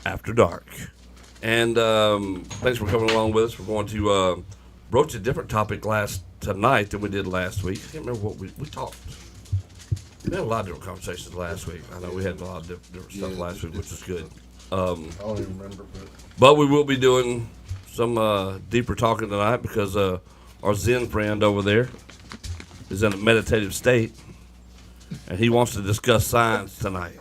After Dark. And thanks for coming along with us. We're going to broach a different topic tonight than we did last week. I can't remember what we talked. We had a lot of different conversations last week. I know we had a lot of different stuff last week, which was good. I don't even remember. But we will be doing some deeper talking tonight because our Zen friend over there is in a meditative state, and he wants to discuss science tonight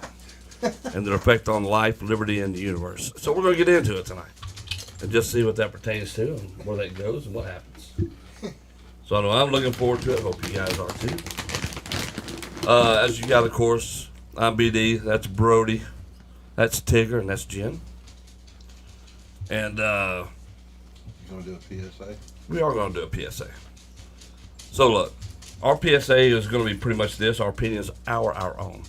and their effect on life, liberty, and the universe. So we're going to get into it tonight and just see what that pertains to and where that goes and what happens. So I know I'm looking forward to it. Hope you guys are too. As you got, of course, I'm BD. That's Brody. That's Tigger, and that's Jen. And You gonna do a PSA? we are going to do a PSA. So look, our PSA is going to be pretty much this. Our opinions are our own.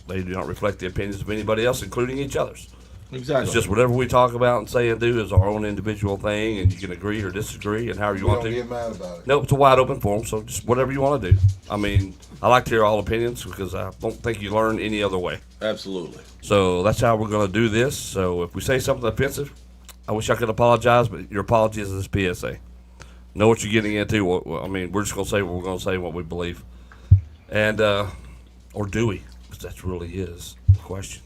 They do not reflect the opinions of anybody else, including each other's. Exactly. It's just whatever we talk about and say and do is our own individual thing, and you can agree or disagree and however you We want don't to. get mad about it. No, it's a wide open forum, so just whatever you want to do. I mean, I like to hear all opinions because I don't think you learn any other way. Absolutely. So that's how we're going to do this. So if we say something offensive, I wish I could apologize, but your apology is this PSA. Know what you're getting into. I mean, we're just going to say what we're going to say, what we believe. And, or do we? Because that really is the question.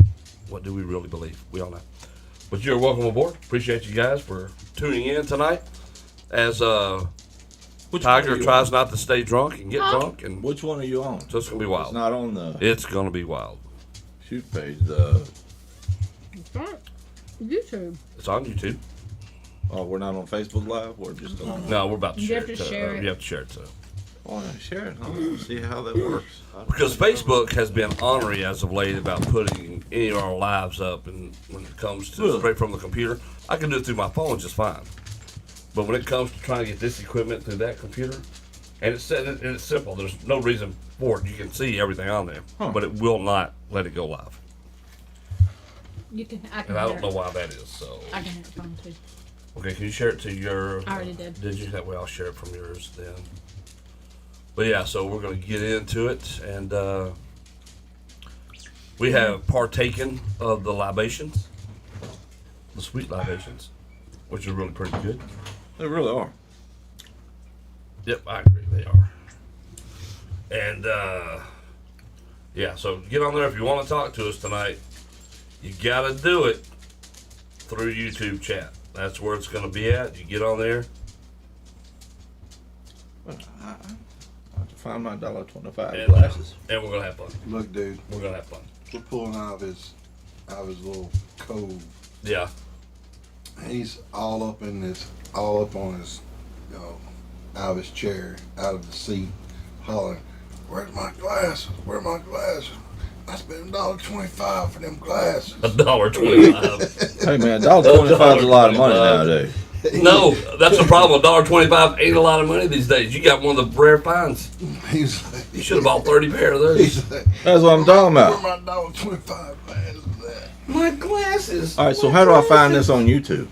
What do we really believe? We all know. But you're welcome aboard. Appreciate you guys for tuning in tonight as Which one Tiger are you tries on? not to stay drunk and get drunk. And Which one are you on? so it's going to be It's wild. not on the It's going to be wild. shoot page. The It's on YouTube. It's on YouTube. we're not on Facebook Live. We're just on. No, we're about to You share have it. to share it. You have to share it, so. Oh, yeah, share it. Huh? See how that works. Because Facebook has been ornery as of late about putting any of our lives up, and when it comes to Really? straight from the computer, I can do it through my phone just fine. But when it comes to trying to get this equipment through that computer, and it's simple. There's no reason for it. You can see everything on there, Huh. but it will not let it go live. You can. I can. And I don't hear know it. why that is. So I can hear it from too. okay, can you share it to your? I already did. Did you? That way, I'll share it from yours then. But yeah, so we're going to get into it, and we have partaken of the libations, the sweet libations, which are really pretty good. They really are. Yep, I agree, they are. And yeah, so get on there if you want to talk to us tonight. You got to do it through YouTube chat. That's where it's going to be at. You get on there. I have to find my $1.25 And, glasses. and we're going to have fun. Look, dude, We're going to have fun. we're pulling out of his little cove. Yeah. He's all up on his, out of his chair, out of the seat, hollering, "Where's my glasses? Where's my glasses? I spent $1.25 for them glasses." $1.25. Hey man, $1.25 is a lot of money nowadays. No, that's the problem. $1.25 ain't a lot of money these days. You got one of the rare finds. He's like, You should have bought 30 pair of those. he's like, That's what I'm talking "Where about. my $1.25 glasses at?" My glasses. All right, so how do I find this on YouTube?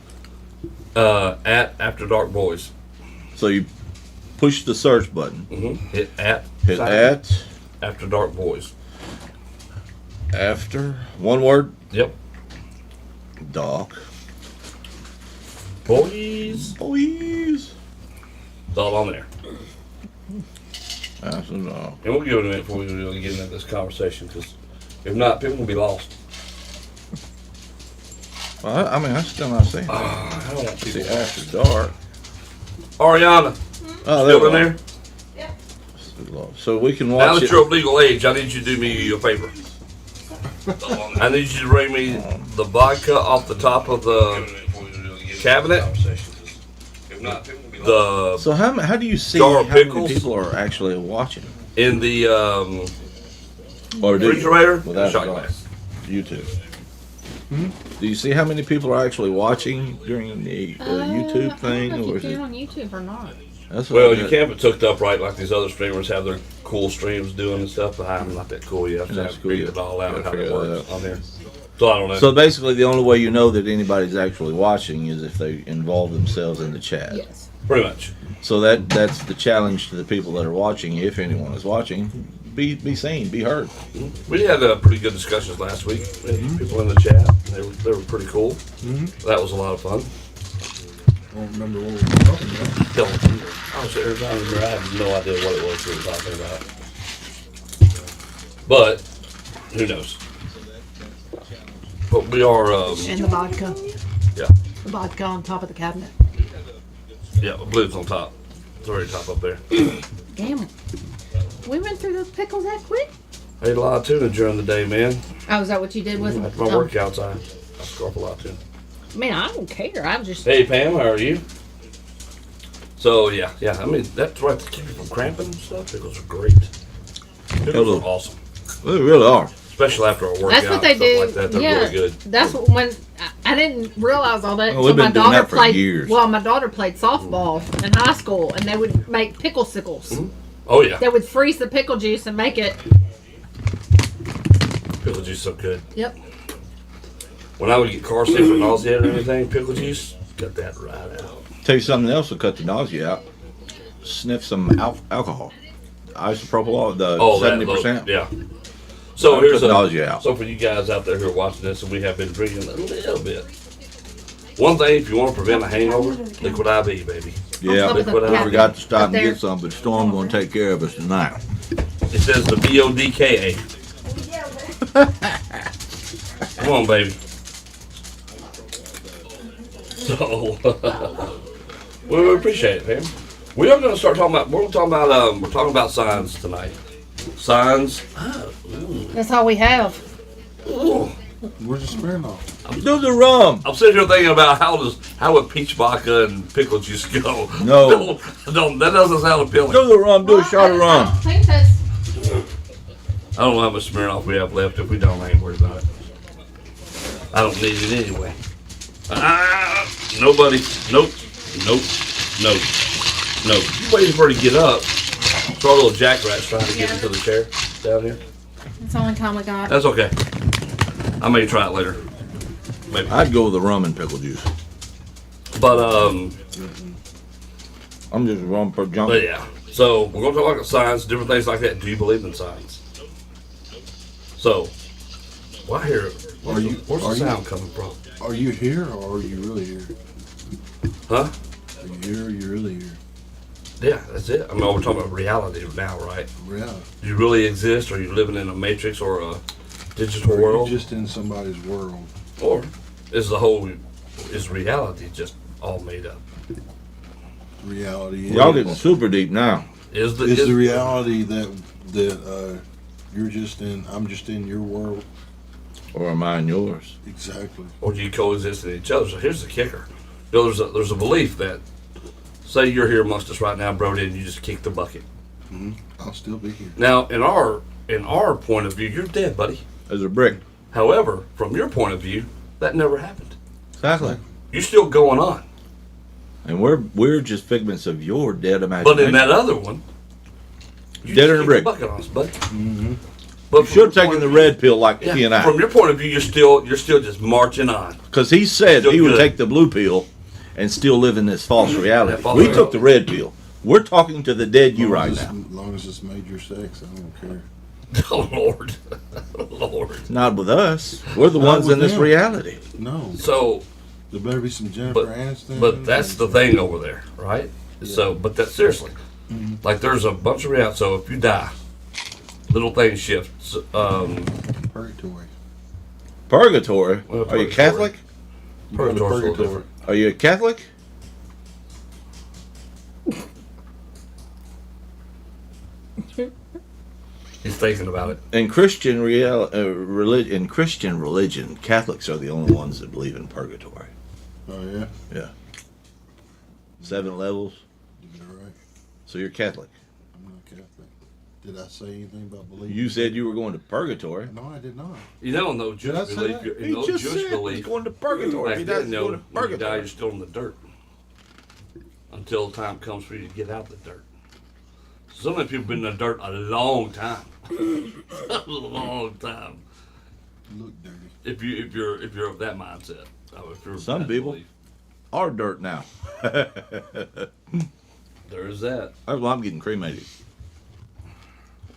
At After Dark Boys. So you push the search button. Hit at. Hit at After Dark Boys. after one word Yep. dark Boys. boys. It's all on there. After dark. And we'll give it a minute before we really get into this conversation because if not, people will be lost. Well, I mean, I still not seeing it. I don't want people See, lost. after dark. Ariana, Oh, there still we in are. there? So we can Now watch that it. you're of legal age, I need you to do me a favor. I need you to bring me the vodka off the top of the cabinet. The So how do you see Jar how of many pickles? people are actually watching? in the Or do you? refrigerator. Without Shot dark. glass. YouTube. Do you see how many people are actually watching during the YouTube thing, I don't know or if is you it? can on YouTube or not. That's what Well, I you did. can't have it hooked up right like these other streamers have their cool streams doing and stuff. But I'm not that cool yet. I That's have to cool, figure yeah. it all out Gotta how it figure that works out. on there. So I don't know. So basically, the only way you know that anybody's actually watching is if they involve themselves in the chat. Yes. Pretty much. So that's the challenge to the people that are watching, if anyone is watching. be seen, be heard. We had pretty good discussions last week. We had people in the chat. They were pretty cool. That was a lot of fun. I don't remember what we were talking about. Don't. I was sitting there driving. I have no idea what it was we were talking about. But who knows? But we are. And the vodka. Yeah. The vodka on top of the cabinet. Yeah. Blue's on top. It's already top up there. Damn it. We went through those pickles that quick? I ate a lot of tuna during the day, man. Oh, is that what you did with After my workouts, I scarf a lot of tuna. Man, I don't care. I'm just. Hey Pam, how are you? So yeah. I mean that's right to keep you from cramping and stuff. Pickles are great. Pickles are awesome, They really are. especially after a workout. That's what they and stuff do. Like that. They're yeah, really good. that's what, when I didn't realize all that. Oh, we've until been doing that for played. years. Well, my daughter played softball in high school, and they would make pickle sickles. Oh yeah, They would freeze the pickle juice and make it. pickle juice is so good. Yep. When I would get car sick or nauseated or anything, pickle juice, got that right out. Tell you something else will cut the nausea out. Sniff some alcohol. Isopropyl, the Oh, 70%. Yeah. So That'll here's cut the nausea out. So for you guys out there who are watching this, and we have been drinking a little bit. One thing, if you want to prevent a hangover, liquid IV, baby. Yeah, top of the but I cabinet. forgot to stop Up and there. get some, but Storm gonna take care of us tonight. It says the BODKA. Come on, baby. So we appreciate it, man. We are going to start talking about. We're talking about signs tonight. Signs. That's all we have. Where's the Smirnoff? Do the rum. I'm sitting here thinking about how would peach vodka and pickle juice go? No. No, that doesn't sound appealing. Do the rum. Do a shot of rum. I think that's. I don't know how much Smirnoff we have left. If we don't, I ain't worried about it. I don't need it anyway. Nobody. Nope. You waiting for her to get up. Saw a little jackrabbit trying to get into the chair down here. That's the only time we got. That's okay. I may try it later. Maybe. I'd go with the rum and pickle juice. But I'm just a rum per but junkie. yeah. So we're gonna talk about signs, different things like that. Do you believe in signs? So, well, I hear. Where's the sound coming from? Are you here or are you really here? Huh? Are you here or are you really here? Yeah, that's it. I mean, we're talking about reality now, right? Yeah. Do you really exist, or are you living in a matrix or a digital Or are world? you just in somebody's world? Or is reality just all made up? Reality Y'all is, getting super deep now. Is the is the reality that you're just in, I'm just in your world? Or am I in yours? Exactly. or do you coexist in each other? So here's the kicker. You know, there's a belief that, say you're here amongst us right now, Brody, and you just kick the bucket. I'll still be here. Now, in our point of view, you're dead, buddy. There's a brick. However, from your point of view, that never happened. Exactly. You're still going on. And we're just figments of your dead But imagination. in that other one, you Dead just in a kicked brick. the bucket on us, buddy. But You should have taken the red pill like he and I. From your point of view, you're still just marching on. Because he said Still he would good. take the blue pill and still live in this false reality. That false We reality. took the red pill. We're talking to the dead you right As now. long as it's major sex, I don't care. Oh Lord, Lord. Not with us. We're the Not ones with in this him. reality. No. So, There better be some Jennifer but Aniston. that's the thing over there, right? So, but that seriously, like there's a bunch of reality. So if you die, little things shift. Purgatory. Purgatory? Well, Are you purgatory. Catholic? You go to Purgatory's a little purgatory. Are you a Catholic? He's thinking about it. In Christian religion, Catholics are the only ones that believe in purgatory. Oh yeah. 7 levels. You're right. So you're Catholic. I'm not Catholic. Did I say anything about believing? You said you were going to purgatory. No, I did not. You know, in those Did I Jewish say belief, that? in those Jewish belief, going to purgatory. back He then, doesn't go to when you die, purgatory. you're still in the dirt until the time comes for you to get out the dirt. So many people been in the dirt a long time, a long time. Look dirty. If you're of that mindset, if you're of Some that people. belief. Are dirt now. There is that. Well, I'm getting cremated.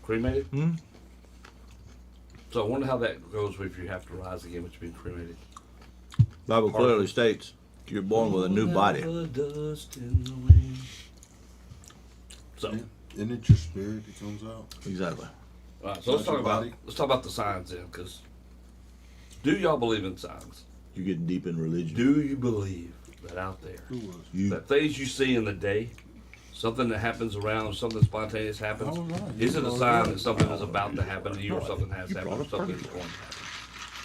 Cremated? Hmm? So I wonder how that goes if you have to rise again, but you've been cremated. Bible clearly states you're born with a new body. Dust in the wind. So, Isn't it your spirit that comes out? Exactly. all right, so let's Not talk your about body? the signs then, because do y'all believe in signs? You're getting deep in religion. Do you believe that out there, Who was? You that things you see in the day, something that happens around, something spontaneous happens, Oh, right. is it a You sign brought it that up. something is about to happen to you, or something has You happened, or brought up something is purgatory. going to happen?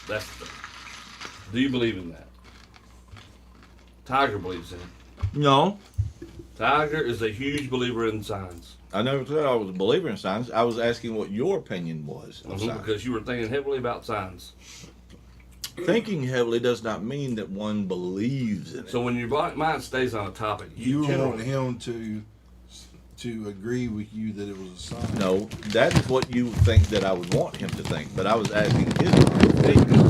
That's the thing. Do you believe in that? Tiger believes in it. No, Tiger is a huge believer in signs. I never said I was a believer in signs. I was asking what your opinion was on signs. Because you were thinking heavily about signs. Thinking heavily does not mean that one believes in it. So when your mind stays on a topic, You want generally, him to agree with you that it was a sign. No, that is what you think that I would want him to think. But I was asking his maybe opinion.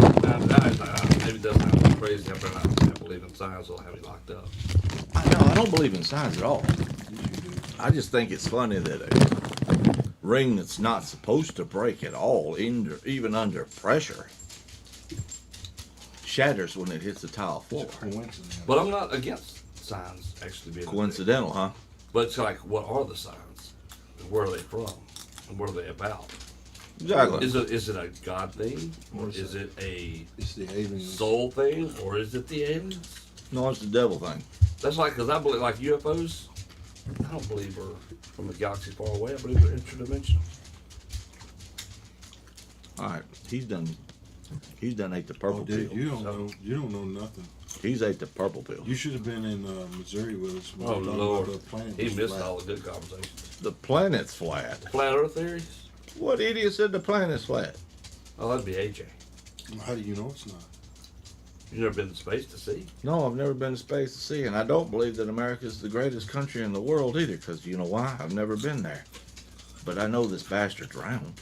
it doesn't have to be crazy after I believe in signs will have you locked up. I don't believe in signs at all. Yes, you do. I just think it's funny that a ring that's not supposed to break at all, even under pressure, shatters when it hits the tile floor. It's a coincidence. But I'm not against signs actually being Coincidental, huh? But it's like, what are the signs? And where are they from? And what are they about? Exactly. Is it a God thing? Or is it a It's the aliens. soul thing? Or is it the aliens? No, it's the devil thing. That's like, because I believe, like UFOs, I don't believe we're from a galaxy far away. I believe we're interdimensional. All right, he's done ate the purple Oh, dude, pill. you don't know nothing. He's ate the purple pill. You should have been in Missouri with us. When Oh, we talked Lord. about the planet He was missed flat. all the good conversations. The planet's flat. Flat Earth theories? What idiot said the planet's flat? Oh, that'd be AJ. How do you know it's not? You've never been to space to see. No, I've never been to space to see, and I don't believe that America is the greatest country in the world either, because you know why? I've never been there. But I know this bastard's round.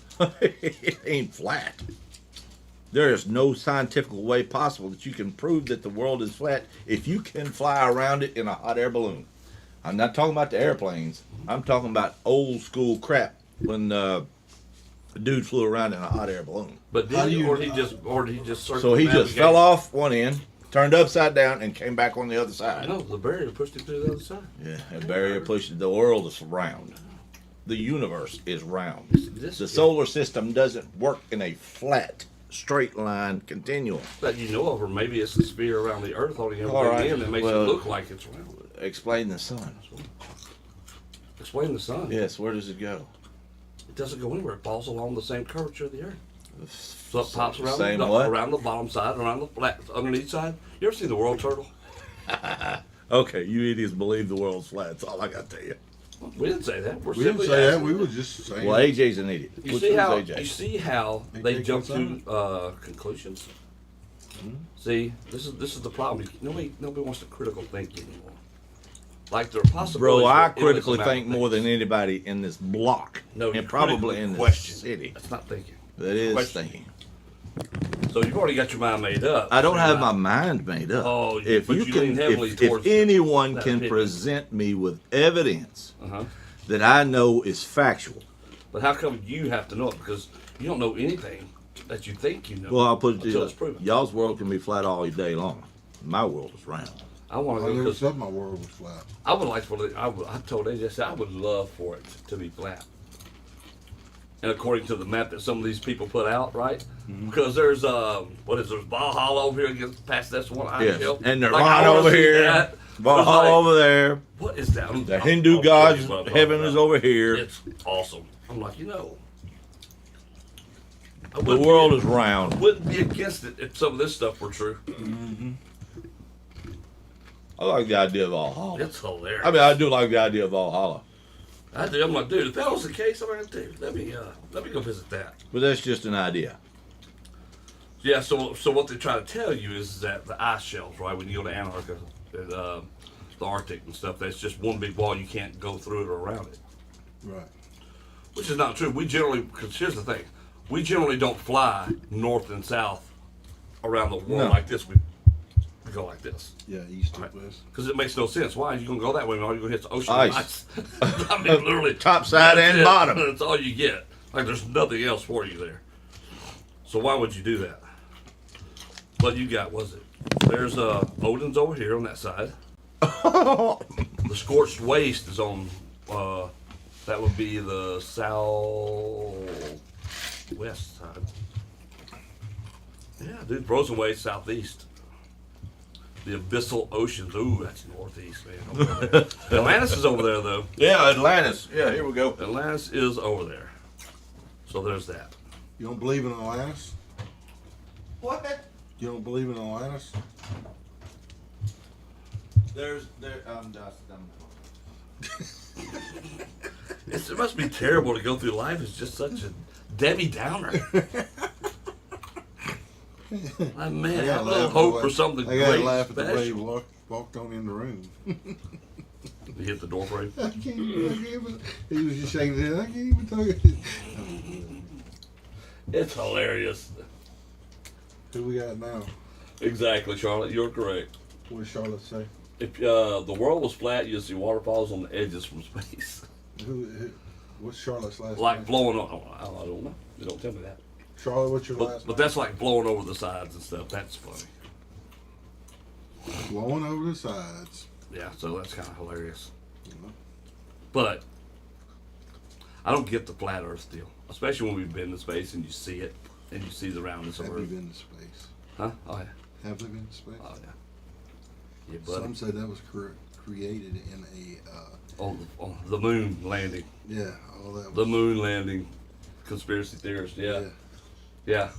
It ain't flat. There is no scientific way possible that you can prove that the world is flat if you can fly around it in a hot air balloon. I'm not talking about the airplanes. I'm talking about old school crap when a dude flew around in a hot air balloon. But How did do he, you- or did he just So he just fell off one end, turned upside down, and came back on the other side. No, the barrier pushed him to the other side. Yeah, a barrier pushes. The world is round. The universe is round. This The solar system doesn't work in a flat, straight line continuum. that you know of, or maybe it's the sphere around the Earth holding All everything right, in that makes well- it look like it's round. Explain the sun. Explain the sun. Yes, where does it go? It doesn't go anywhere. It falls along the same curvature of the Earth. So it pops around Same the, what? around the bottom side, around the flat underneath side. You ever seen the world turtle? Okay, you idiots believe the world's flat. That's all I got to tell you. We didn't say that. We're We didn't simply say that. asking. We were just saying. Well, AJ's an idiot. You Which see one's how AJ? you see how They they take jump what's to conclusions. See, this is the problem. Nobody wants to critical think anymore. Like there are possibilities. Bro, I for endless critically amount of think more things. than anybody in this block, No, you and probably critically in this question. city. That's not thinking. That is Question. thinking. So you've already got your mind made up. I don't So have you're my not- mind made up. Oh, if but you you can, lean heavily if towards anyone that can opinion. present me with evidence Uh-huh. that I know is factual, But how come you have to know it? Because you don't know anything that you think you know. well, I'll put it until this it's proven. way. Y'all's world can be flat all day long. My world is round. I want I to go never because said my world was flat. I would like for it. I told AJ, I said I would love for it to be flat. And according to the map that some of these people put out, right? Because there's there's Valhalla over here against past this one ice Yes, shelf. and Like, Nirvana I wanna over see here, that. Valhalla It's like, over there. What is that? The Hindu I'll God's show you what I'm heaven talking is about. over here. It's awesome. I'm like, I The wouldn't world be- is round. wouldn't be against it if some of this stuff were true. I like the idea of Valhalla. It's hilarious. I mean, I do like the idea of Valhalla, I do. I'm like, dude, if that was the case, I'm like, dude, let me go visit that. but that's just an idea. Yeah. So what they try to tell you is that the ice shelves, right? When you go to Antarctica, and, the Arctic and stuff, that's just one big wall. You can't go through it or around it, Right. which is not true. We generally, because here's the thing, we generally don't fly north and south around the world No. like this. We go like this. Yeah, east Right. to west. Because it makes no sense. Why are you going to go that way when all you're going to hit is ocean Ice. ice? I mean, literally. Top side that's and it. bottom. That's all you get. Like there's nothing else for you there. So why would you do that? But you got, there's Odin's over here on that side. The Scorched Waste is on, that would be the southwest side. Yeah, dude, Frozen Waste southeast. The Abyssal Oceans, ooh, that's northeast, man. Over there. Atlantis is over there, though. Yeah, Atlantis. Yeah, here we go. Atlantis is over there. So there's that. You don't believe in Atlantis? What? You don't believe in Atlantis? It must be terrible to go through life. It's just such a Debbie Downer. My man, I have little hope for something I gotta great laugh at the way he special. walked on in the room. He hit the door frame. I can't even, he was just shaking his head. I can't even talk. It's hilarious. Who we got now? Exactly, Charlotte. You're correct. What did Charlotte say? If the world was flat, you'd see waterfalls on the edges from space. What's Charlotte's last Like name? blowing on. I don't know. You don't tell me that. Charlotte, what's your last But name? that's like blowing over the sides and stuff. That's funny. Blowing over the sides. Yeah, so that's kind of hilarious. Mhm. But I don't get the flat Earth deal, especially when we've been to space and you see it and you see the roundness of Have we Earth. been to space? Huh? Oh yeah. Have we been to space? Oh yeah. Yeah, buddy. Some say that was created in a, On the moon landing. yeah, all that was. The moon landing. Conspiracy theorists. Yeah. Yeah.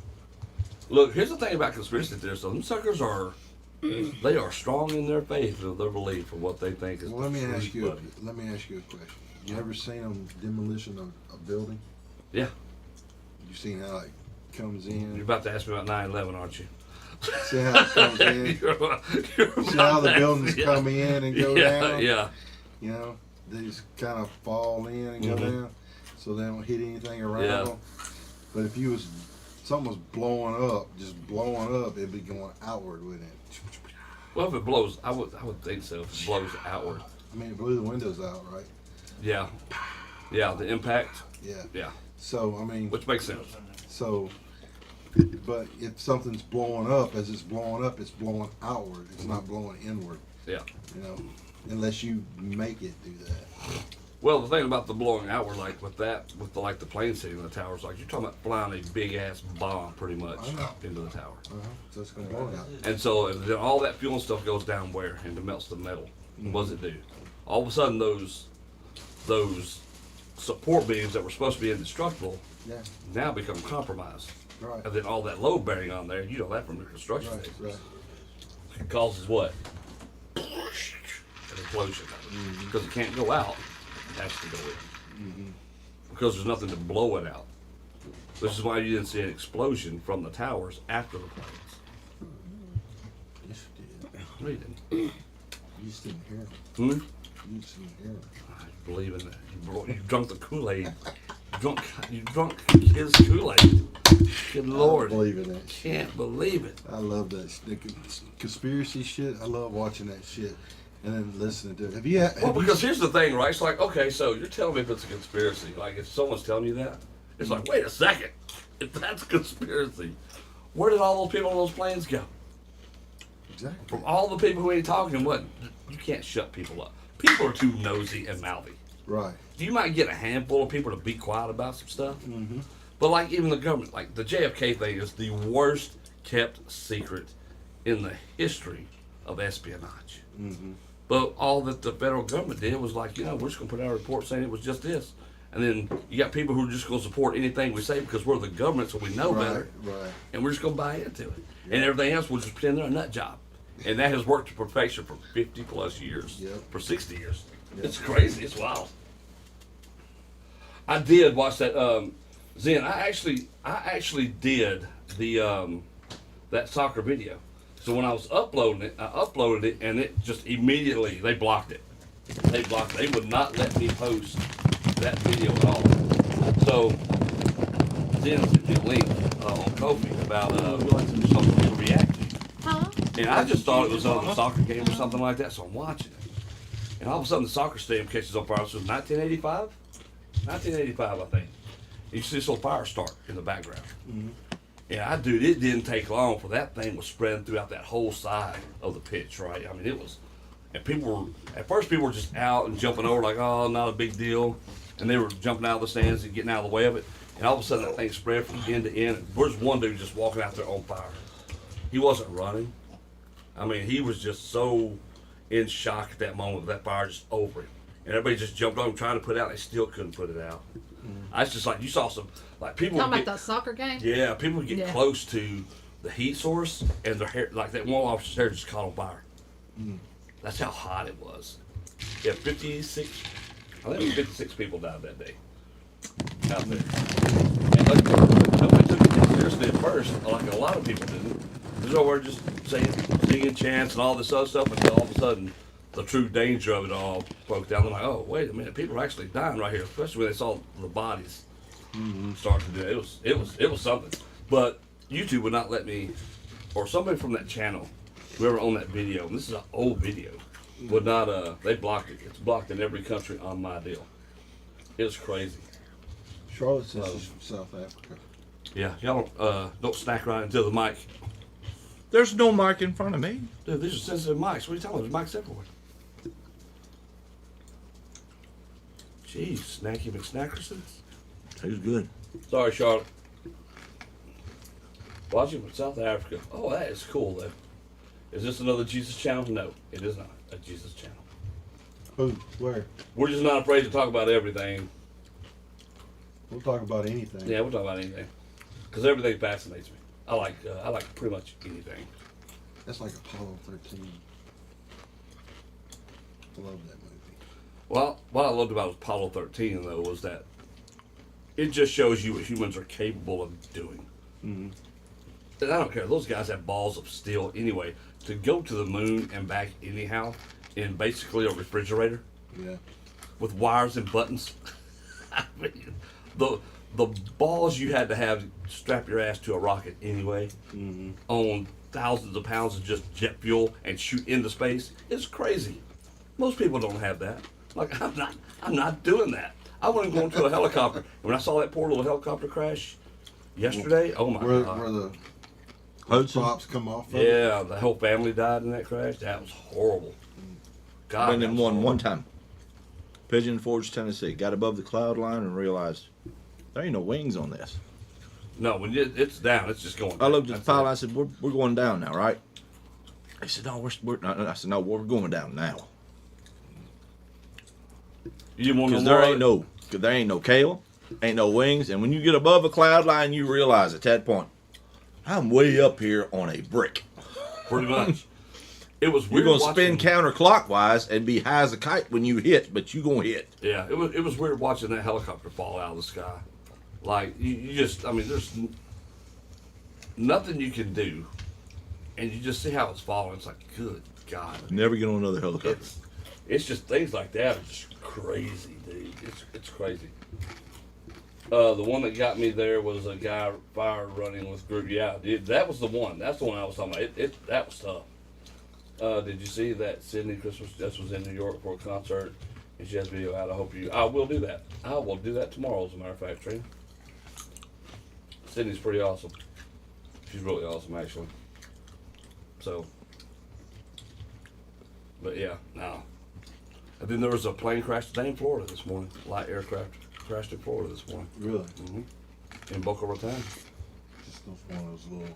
Look, here's the thing about conspiracy theorists. Though. Them suckers are. They are strong in their faith and their belief of what they think is. Well, let me the ask truth, you. buddy. Let me ask you a question. You ever seen them demolition a building? Yeah. You seen how it comes You're in? about to ask me about 9/11, aren't you? See how it comes in? You're See how the about to buildings ask- come in and go yeah, down? Yeah. You know, they just kind of fall in and go Mhm. down, so they don't hit anything around Yeah. them. But if something was blowing up, just blowing up, it'd be going outward with it. Well, if it blows, I would think so. If it blows outward. I mean, it blew the windows out, right? Yeah. Yeah, the impact. Yeah. Yeah. So I mean, Which makes sense. so, but if something's blowing up, as it's blowing up, it's blowing outward. It's not blowing inward. Yeah. You know, unless you make it do that. Well, the thing about the blowing outward, like with the plane sitting in the towers, like you're talking about flying a big ass bomb, pretty much, I know. into the tower. So it's gonna blow out. And so and then all that fuel and stuff goes down where and it melts the metal. What does it do? All of a sudden, those support beams that were supposed to be indestructible Yeah. now become compromised. Right. And then all that load bearing on there, you know that from the construction Right. phase, Right. it causes what? An explosion. Because it can't go out, it has to go in. Because there's nothing to blow it out. Which is why you didn't see an explosion from the towers after the planes. Yes, you did. No, you didn't. You just didn't hear him. Hmm? You just didn't hear him. I believe in that. You drunk the Kool-Aid. You drunk his Kool-Aid. Good Lord. I believe in that shit. Can't believe it. I love that conspiracy shit. I love watching that shit and then listening to it. Have you? Well, because here's the thing, right? It's like, okay, so you're telling me if it's a conspiracy. Like, if someone's telling you that, it's like, wait a second. If that's a conspiracy, where did all those people on those planes go? Exactly. From all the people who ain't talking, what? You can't shut people up. People are too nosy and mouthy. Right. You might get a handful of people to be quiet about some stuff. Mm-hmm. But like even the government, like the JFK thing is the worst kept secret in the history of espionage. Mm-hmm. But all that the federal government did was like, you know, we're just going to put out a report saying it was just this. And then you got people who are just going to support anything we say because we're the government, so we know better. Right. And we're just going to buy into it. And everything else, we'll just pretend they're a nut job. And that has worked to perfection for 50 plus years, Yep. for 60 years. Yep. It's crazy. It's wild. I did watch that. Zen, I actually did the that soccer video. So when I was uploading it, I uploaded it, and it just immediately they blocked it. They blocked it. They would not let me post that video at all. So Zen sent me a link on Kofi about something to react to. Huh? And I just thought it was on a soccer game or something like that, so I'm watching it. And all of a sudden the soccer stadium catches on fire. This was 1985? 1985, I think. You see this little fire start in the background. Yeah, dude, it didn't take long for that thing was spreading throughout that whole side of the pitch, right? I mean, it was, and at first people were just out and jumping over like, oh, not a big deal. And they were jumping out of the stands and getting out of the way of it. And all of a sudden that thing spread from end to end. There's one dude just walking out there on fire. He wasn't running. I mean, he was just so in shock at that moment, that fire just over him. And everybody just jumped on him trying to put it out. They still couldn't put it out. I was just like, you saw some, like people Talking would about get, that soccer game? yeah, people would get Yeah. close to the heat source and their hair, like that one officer's hair just caught on fire. That's how hot it was. Yeah, 56, I think it was 56 people died that day out there. And like, nobody took it seriously at first, like a lot of people didn't. There's nowhere just saying, singing chants and all this other stuff until all of a sudden the true danger of it all broke down. They're like, oh, wait a minute, people are actually dying right here, especially when they saw the bodies start to do it. It was something. But YouTube would not let me, or somebody from that channel, whoever owned that video, and this is an old video, would not, they blocked it. It's blocked in every country on my deal. It was crazy. Charlotte says she's from South Africa. Yeah, y'all don't snack right into the mic. There's no mic in front of me. Dude, these are sensitive mics. What are you talking about? There's mics everywhere. Jeez, Snacky McSnackersons. Tastes good. Sorry, Charlotte. Watching from South Africa. Oh, that is cool, though. Is this another Jesus channel? No, it is not a Jesus channel. Who? Where? We're just not afraid to talk about everything. We'll talk about anything. Yeah, we'll talk about anything. Because everything fascinates me. I like pretty much anything. That's like Apollo 13. I love that movie. Well, what I loved about Apollo 13, though, was that it just shows you what humans are capable of doing. And I don't care. Those guys have balls of steel anyway. To go to the moon and back anyhow in basically a refrigerator Yeah. with wires and buttons. I mean, the balls you had to have to strap your ass to a rocket anyway on thousands of pounds of just jet fuel and shoot into space is crazy. Most people don't have that. Like, I'm not doing that. I wouldn't go into a helicopter. When I saw that poor little helicopter crash yesterday, oh my Where God. the Hudson. props come off of it. Yeah, the whole family died in that crash. That was horrible. God, Been that in was one horrible. time. Pigeon Forge, Tennessee. Got above the cloud line and realized there ain't no wings on this. No, when it's down, it's just going. I looked at That's the pilot. it. I said, "We're going down now, right?" He said, "No, we're not." I said, "No, we're going down now." You didn't want Because no there ain't no kale, ain't no wings, and when you get above a cloud line, you realize at that point, I'm way up here on a brick. pretty much. It was We're weird. gonna spin watching- counterclockwise and be high as a kite when you hit, but you gonna hit. Yeah, it was weird watching that helicopter fall out of the sky. Like you just, I mean, there's nothing you can do, and you just see how it's falling. It's like, good God, Never get on another helicopter. it's just things like that are just crazy, dude. It's crazy. The one that got me there was a guy fire running with group. Yeah, dude, that was the one. That's the one I was talking about. That was tough. Did you see that Sydney Christmas just was in New York for a concert, and she has video out? I will do that. I will do that tomorrow, as a matter of fact, Trina. Sydney's pretty awesome. She's really awesome, actually. So, but yeah, no. And then there was a plane crash today in Florida this morning. Light aircraft crashed in Florida this morning. Really? In Boca Raton. Just one of those little.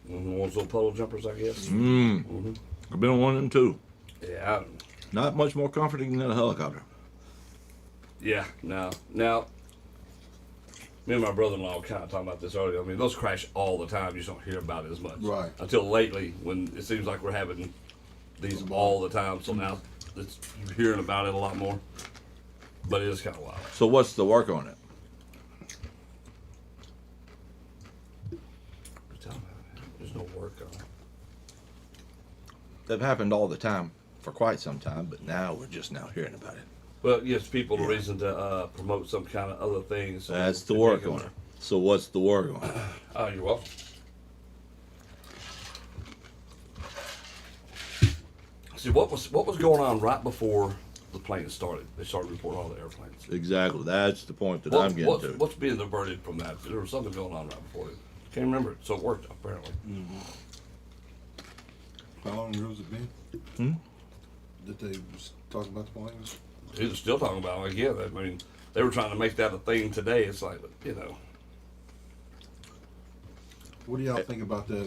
One of those little puddle jumpers, I guess. I've been on one of them too. Yeah, Not much more comforting than a helicopter. yeah, no. Now, me and my brother-in-law were kind of talking about this earlier. I mean, those crash all the time. You just don't hear about it as much. Right. Until lately, when it seems like we're having these all the time. So now you're hearing about it a lot more. But it is kind of wild. So what's the work on it? There's no work on it. That happened all the time for quite some time, but now we're just now hearing about it. Well, it gives people a reason to promote some kind of other things. That's the work on it. So what's the work on it? Oh, you're welcome. See what was going on right before the planes started. They started reporting all the airplanes. Exactly. That's the point that I'm getting to. What's being diverted from that? There was something going on right before it. Can't remember it. So it worked apparently. How long ago has it been? That they was talking about the planes? He was still talking about it again. I mean, they were trying to make that a thing today. It's like, you know, What do y'all think about that?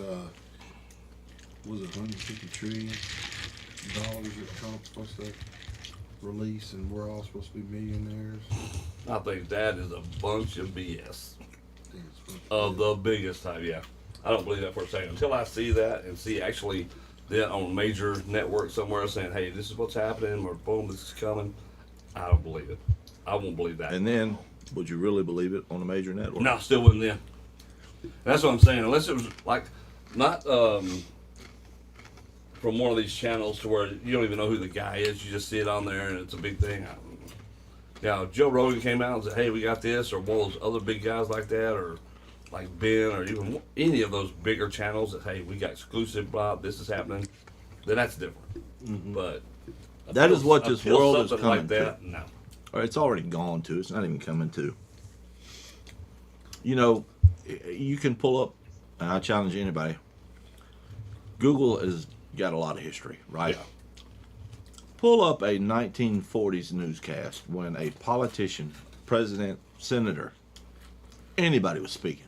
Was it $150 trillion that Trump's supposed to release, and we're all supposed to be millionaires? I think that is a bunch of BS I think it's supposed to of be- the biggest type. Yeah, I don't believe that for a second until I see that and see actually that on a major network somewhere saying, "Hey, this is what's happening," or "Boom, this is coming." I don't believe it. I won't believe that. And then, would you really believe it on a major network? No, still wouldn't then. That's what I'm saying. Unless it was like not from one of these channels to where you don't even know who the guy is. You just see it on there and it's a big thing. Joe Rogan came out and said, "Hey, we got this," or one of those other big guys like that, or like Ben, or even any of those bigger channels that, "Hey, we got exclusive, blah, this is happening," then that's different. But That is what this until world is something coming like that, no. Or it's already gone to. It's not even coming to. You know, you can pull up, and I challenge anybody. Google has got a lot of history, right? Yeah. Pull up a 1940s newscast when a politician, president, senator, anybody was speaking.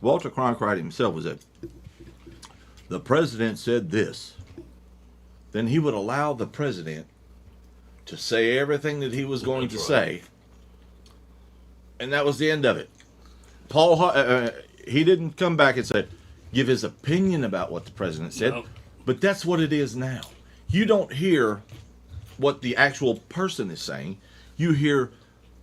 Walter Cronkite himself was at. The president said this. Then he would allow the president to say everything that he was going to That's say, and that was the end of it. He didn't come back and say, give his opinion about what the president said, No. but that's what it is now. You don't hear what the actual person is saying. You hear,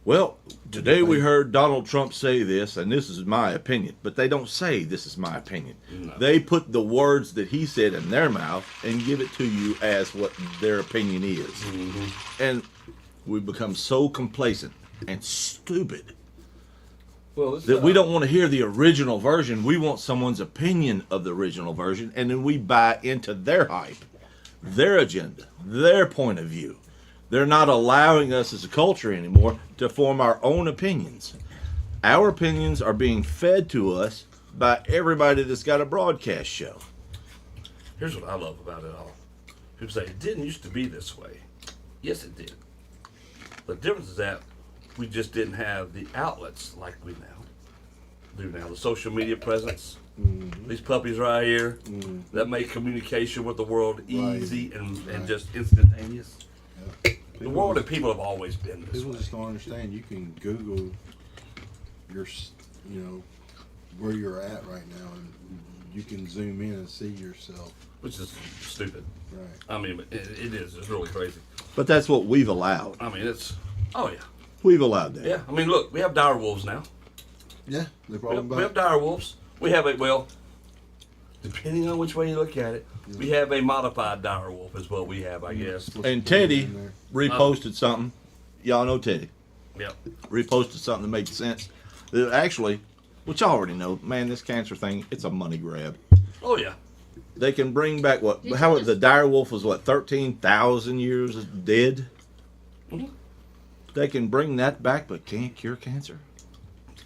well, today we heard Donald Trump say this, and this is my opinion. But they don't say this is my opinion. No. They put the words that he said in their mouth and give it to you as what their opinion is. And we've become so complacent and stupid Well, this that we don't want to hear the original version. We want someone's opinion of the original version, and then we buy into their hype, their agenda, their point of view. They're not allowing us as a culture anymore to form our own opinions. Our opinions are being fed to us by everybody that's got a broadcast show. Here's what I love about it all. People say it didn't used to be this way. Yes, it did. The difference is that we just didn't have the outlets like we now do now. The social media presence. These puppies right here that make communication with the world easy and just instantaneous. The world and people have always been this People way. just don't understand. You can Google where you're at right now, and you can zoom in and see yourself. Which is stupid. Right. I mean, it is. It's really crazy. But that's what we've allowed. I mean, it's. Oh, yeah. We've allowed that. Yeah. I mean, look, we have dire wolves now. Yeah, they're We probably have, we have back. dire wolves. We have a, well, depending on which way you look at it, we have a modified dire wolf, is what we have, I guess. And Teddy reposted something. Y'all know Teddy. Yep. Reposted something that made sense. That actually, which y'all already know, man, this cancer thing, it's a money grab. Oh, yeah. They can bring back what? Did How you the just- dire wolf was what? 13,000 years dead. Mhm. They can bring that back, but can't cure cancer.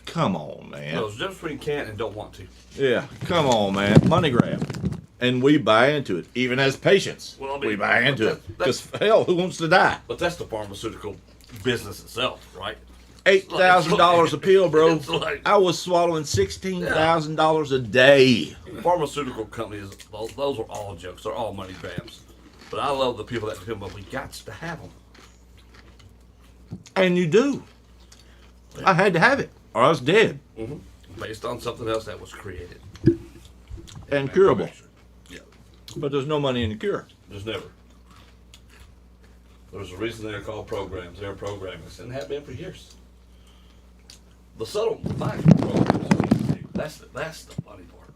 Come on, man. No, there's a difference between can't and don't want to. Yeah, come on, man. Money grab. And we buy into it, even as patients. Well, I mean, we buy into that- it. Because, hell, who wants to die? But that's the pharmaceutical business itself, right? $8,000 a pill, bro. It's like- I was swallowing $16,000 a day. Pharmaceutical companies, those are all jokes. They're all money grabs. But I love the people that come up. We got to have them. And you do. I had to have it, or I was dead Based on something else that was created. and curable. Yeah. But there's no money in the cure. There's never. There's a reason they're called programs. They're programming, and have been for years. The subtle mind programs. That's the funny part.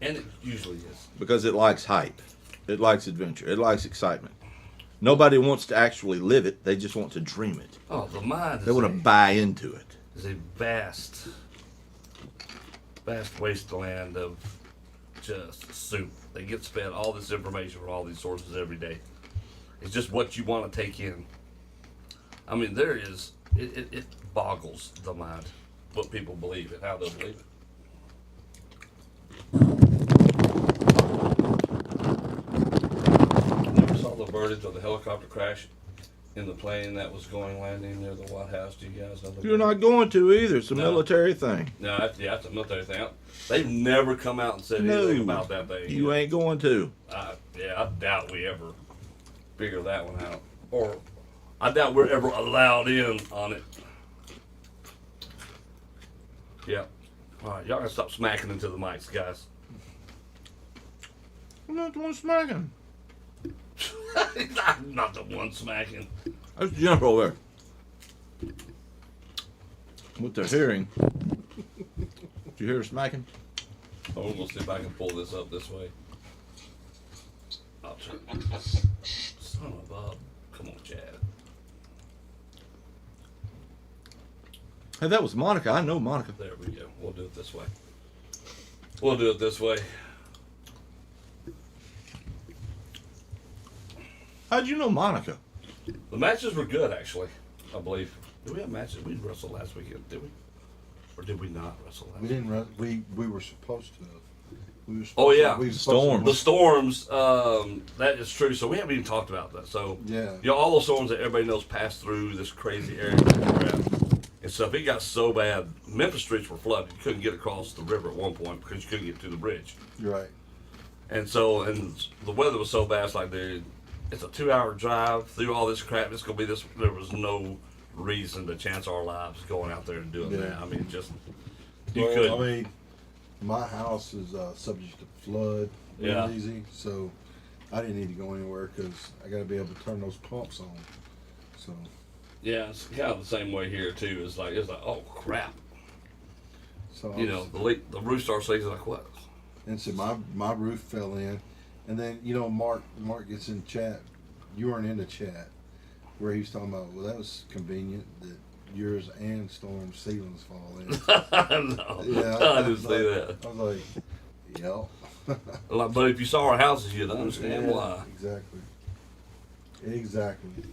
And it usually is. Because it likes hype. It likes adventure. It likes excitement. Nobody wants to actually live it. They just want to dream it. Oh, the mind They want to buy into it. is a vast wasteland of just soup. They get fed all this information from all these sources every day. It's just what you want to take in. I mean, it boggles the mind what people believe and how they believe it. Never saw the verdict of the helicopter crash in the plane that was going landing near the White House. Do you guys know? You're not going to either. It's a No. military thing. No, that's a military thing. They've never come out and said No, anything about that thing. you ain't going to. Yeah, I doubt we ever figure that one out. Or I doubt we're ever allowed in on it. Yeah. All right, y'all gotta stop smacking into the mics, guys. I'm not the one smacking. I'm not the one smacking. That's Jennifer over there. With the hearing. Did you hear her smacking? I'm gonna see if I can pull this up this way. I'll try. Son of a. Come on, Chad. Hey, that was Monica. I know Monica. There we go. We'll do it this way. We'll do it this way. How'd you know Monica? The matches were good, actually. I believe. Did we have matches? We wrestled last weekend, did we? Or did we not wrestle last We weekend? didn't. We were supposed to. We were supposed Oh, yeah. To, we were supposed The to- storms, that is true. So we haven't even talked about that. So Yeah. you know, all those storms that everybody knows pass through this crazy area that we're at and stuff. It got so bad. Memphis streets were flooded. You couldn't get across the river at one point because you couldn't get to the bridge. You're right. And so, and the weather was so bad. It's like, dude, it's a 2-hour drive through all this crap. It's gonna be this. There was no reason to chance our lives going out there and doing Yeah. that. I mean, just you Well, could. I mean, my house is subject to flood real Yeah. easy, so I didn't need to go anywhere because I got to be able to turn those pumps on. So Yeah, it's kind of the same way here too. It's like oh crap. I You was- know, the roof starts leaking. Like what? and so my roof fell in, and then Mark gets in chat. You weren't in the chat where he was talking about. Well, that was convenient that yours and Storm ceilings fall in. No, Yeah, I didn't was say like- that. I was like, yep. Like, but if you saw our houses, you'd understand Yeah, why. Exactly.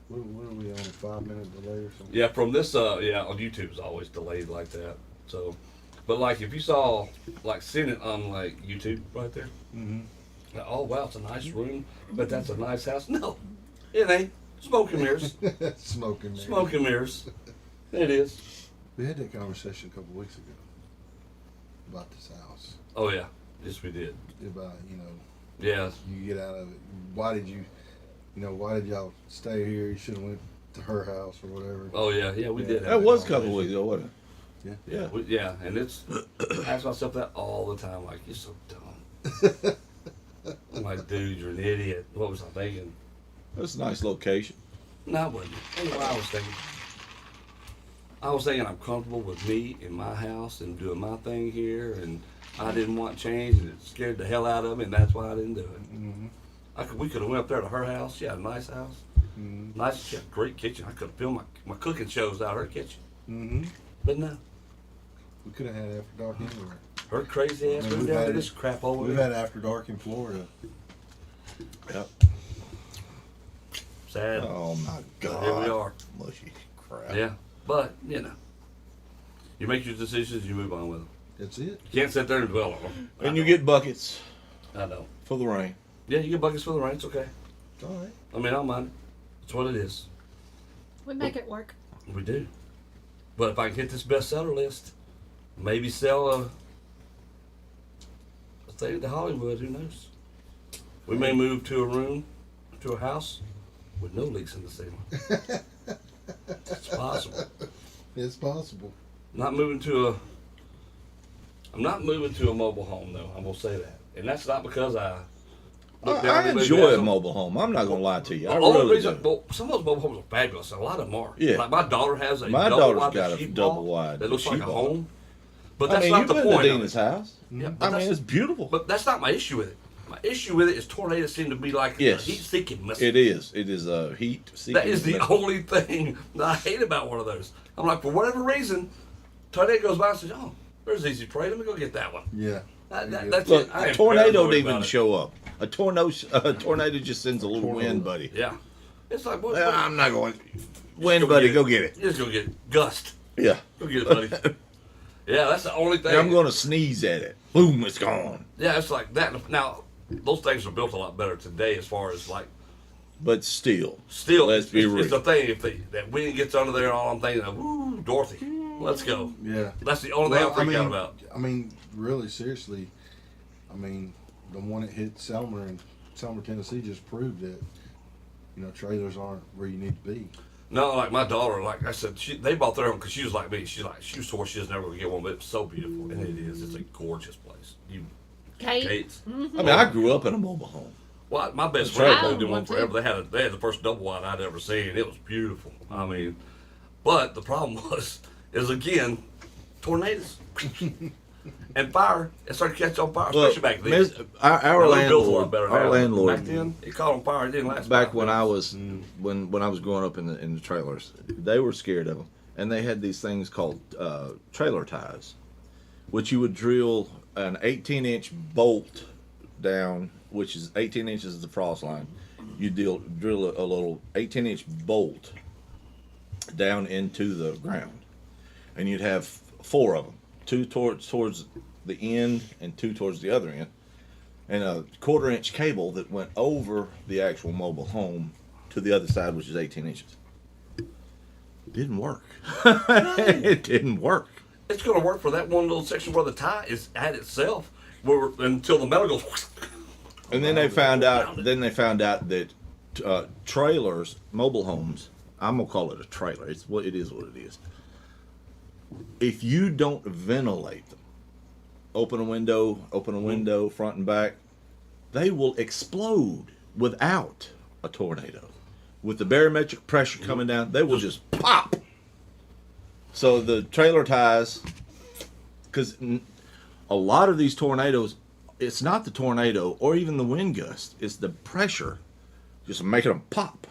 What are we on, a 5-minute delay or something? Yeah, from this, yeah, on YouTube it's always delayed like that. So, but like if you saw, like, seeing it on like YouTube right there. Mm-hmm. Like, oh wow, it's a nice room, but that's a nice house. No, it ain't. Smoke and mirrors. Smoking. Man. Smoke and mirrors. It is. We had that conversation a couple weeks ago about this house. Oh yeah, yes we did. About Yeah, you get out of it. Why did y'all stay here? You should have went to her house or whatever. oh yeah, yeah we Yeah. did. have That was a conversation. couple weeks ago, wasn't Yeah. it? Yeah. Yeah, and it's I ask myself that all the time. Like, you're so dumb. I'm like, dude, you're an idiot. What was I thinking? That's a nice location. No, I wasn't. You know what I was thinking? I was thinking I'm comfortable with me in my house and doing my thing here, and I didn't want change, and it scared the hell out of me, and that's why I didn't do it. Mm-hmm. We could have went up there to her house. She had a nice house. Mm-hmm. Nice, she had a great kitchen. I could have filmed my cooking shows out of her kitchen. Mm-hmm. But no, We could have had After Dark anywhere. her crazy ass Man, moved we've down had to it. this crap over We've there. had After Dark in Florida. Yep. Sad. Oh my God. Here we are. Mushy crap. Yeah, but you know, you make your decisions, you move on with them. That's it. You can't sit there and dwell on them. And you get buckets I know. for the rain. Yeah, you get buckets for the rain. It's okay. It's all right. I mean, I don't mind it. It's what it is. We make it work. We do. But if I can hit this bestseller list, maybe sell a thing to Hollywood, who knows? We may move to a room, to a house with no leaks in the ceiling. It's possible. It's possible. I'm not moving to a mobile home though. I'm gonna say that, and that's not because I. look down I everybody enjoy has a them. mobile home. I'm not gonna lie to you. I The only really reason, do. well, some of those mobile homes are fabulous, and a lot of them are. Yeah. Like my daughter has a My double daughter's wide got a that she double bought wide that looks that like she a bought. home. But I that's mean, not you've the been point. to of Dina's it. house. Yeah, but I mean, that's- it's beautiful. But that's not my issue with it. My issue with it is tornadoes seem to be like Yes. a heat-seeking missile. It is. It is a heat seeking. That is the missile. only thing that I hate about one of those. I'm like, for whatever reason, tornado goes by and says, "Oh, there's Easy Prey. Let me go get that one." Yeah. That's Look, it. I a am tornado paranoid didn't even about it. show up. A tornado just sends a little wind, buddy. Yeah. It's like, what? Well, I'm not going. Wind, Go buddy, get go get it. You just go get it. Gust. Yeah. Go get it, buddy. Yeah, that's the only thing. I'm going to sneeze at it. Boom, it's gone. Yeah, it's like that. Now, those things are built a lot better today as far as like, But still, let's be real. It's the thing. If that wind gets under there, all I'm thinking of, woo, Dorothy, let's go. Yeah. That's the only thing I'm freaking out about. I mean, really, seriously, I mean, the one that hit Selmer in Selmer, Tennessee just proved that, you know, trailers aren't where you need to be. No, like my daughter, like I said, they bought their own because she was like me. She was swore she was never gonna get one, but it's so beautiful, and it is. It's a gorgeous place. Kate. Kate's. I mean, I grew up in a mobile home. Well, my best That's friend right. lived in one One too. forever. They had the first double wide I'd ever seen. It was beautiful. I mean, but the problem is again, tornadoes and fire. It started to catch on fire, Well, especially back then. Our Now, they're built a lot landlord, better our now. landlord, Back then, it caught on fire. It didn't last. back 5 when I minutes. was when I was growing up in the trailers, they were scared of them, and they had these things called trailer ties, which you would drill an 18-inch bolt down, which is 18 inches is the frost line. You drill a little 18-inch bolt down into the ground, and you'd have 4 of them, 2 towards the end and 2 towards the other end, and a 1/4-inch cable that went over the actual mobile home to the other side, which is 18 inches. Didn't work. It didn't work. It's going to work for that one little section where the tie is at itself, until the metal goes. And then they found out. Then they found out that trailers, mobile homes. I'm gonna call it a trailer. It's what it is. What it is. If you don't ventilate them, open a window, front and back, they will explode without a tornado. With the barometric pressure coming down, they will just pop. So the trailer ties, because a lot of these tornadoes, it's not the tornado or even the wind gust, it's the pressure just making them pop.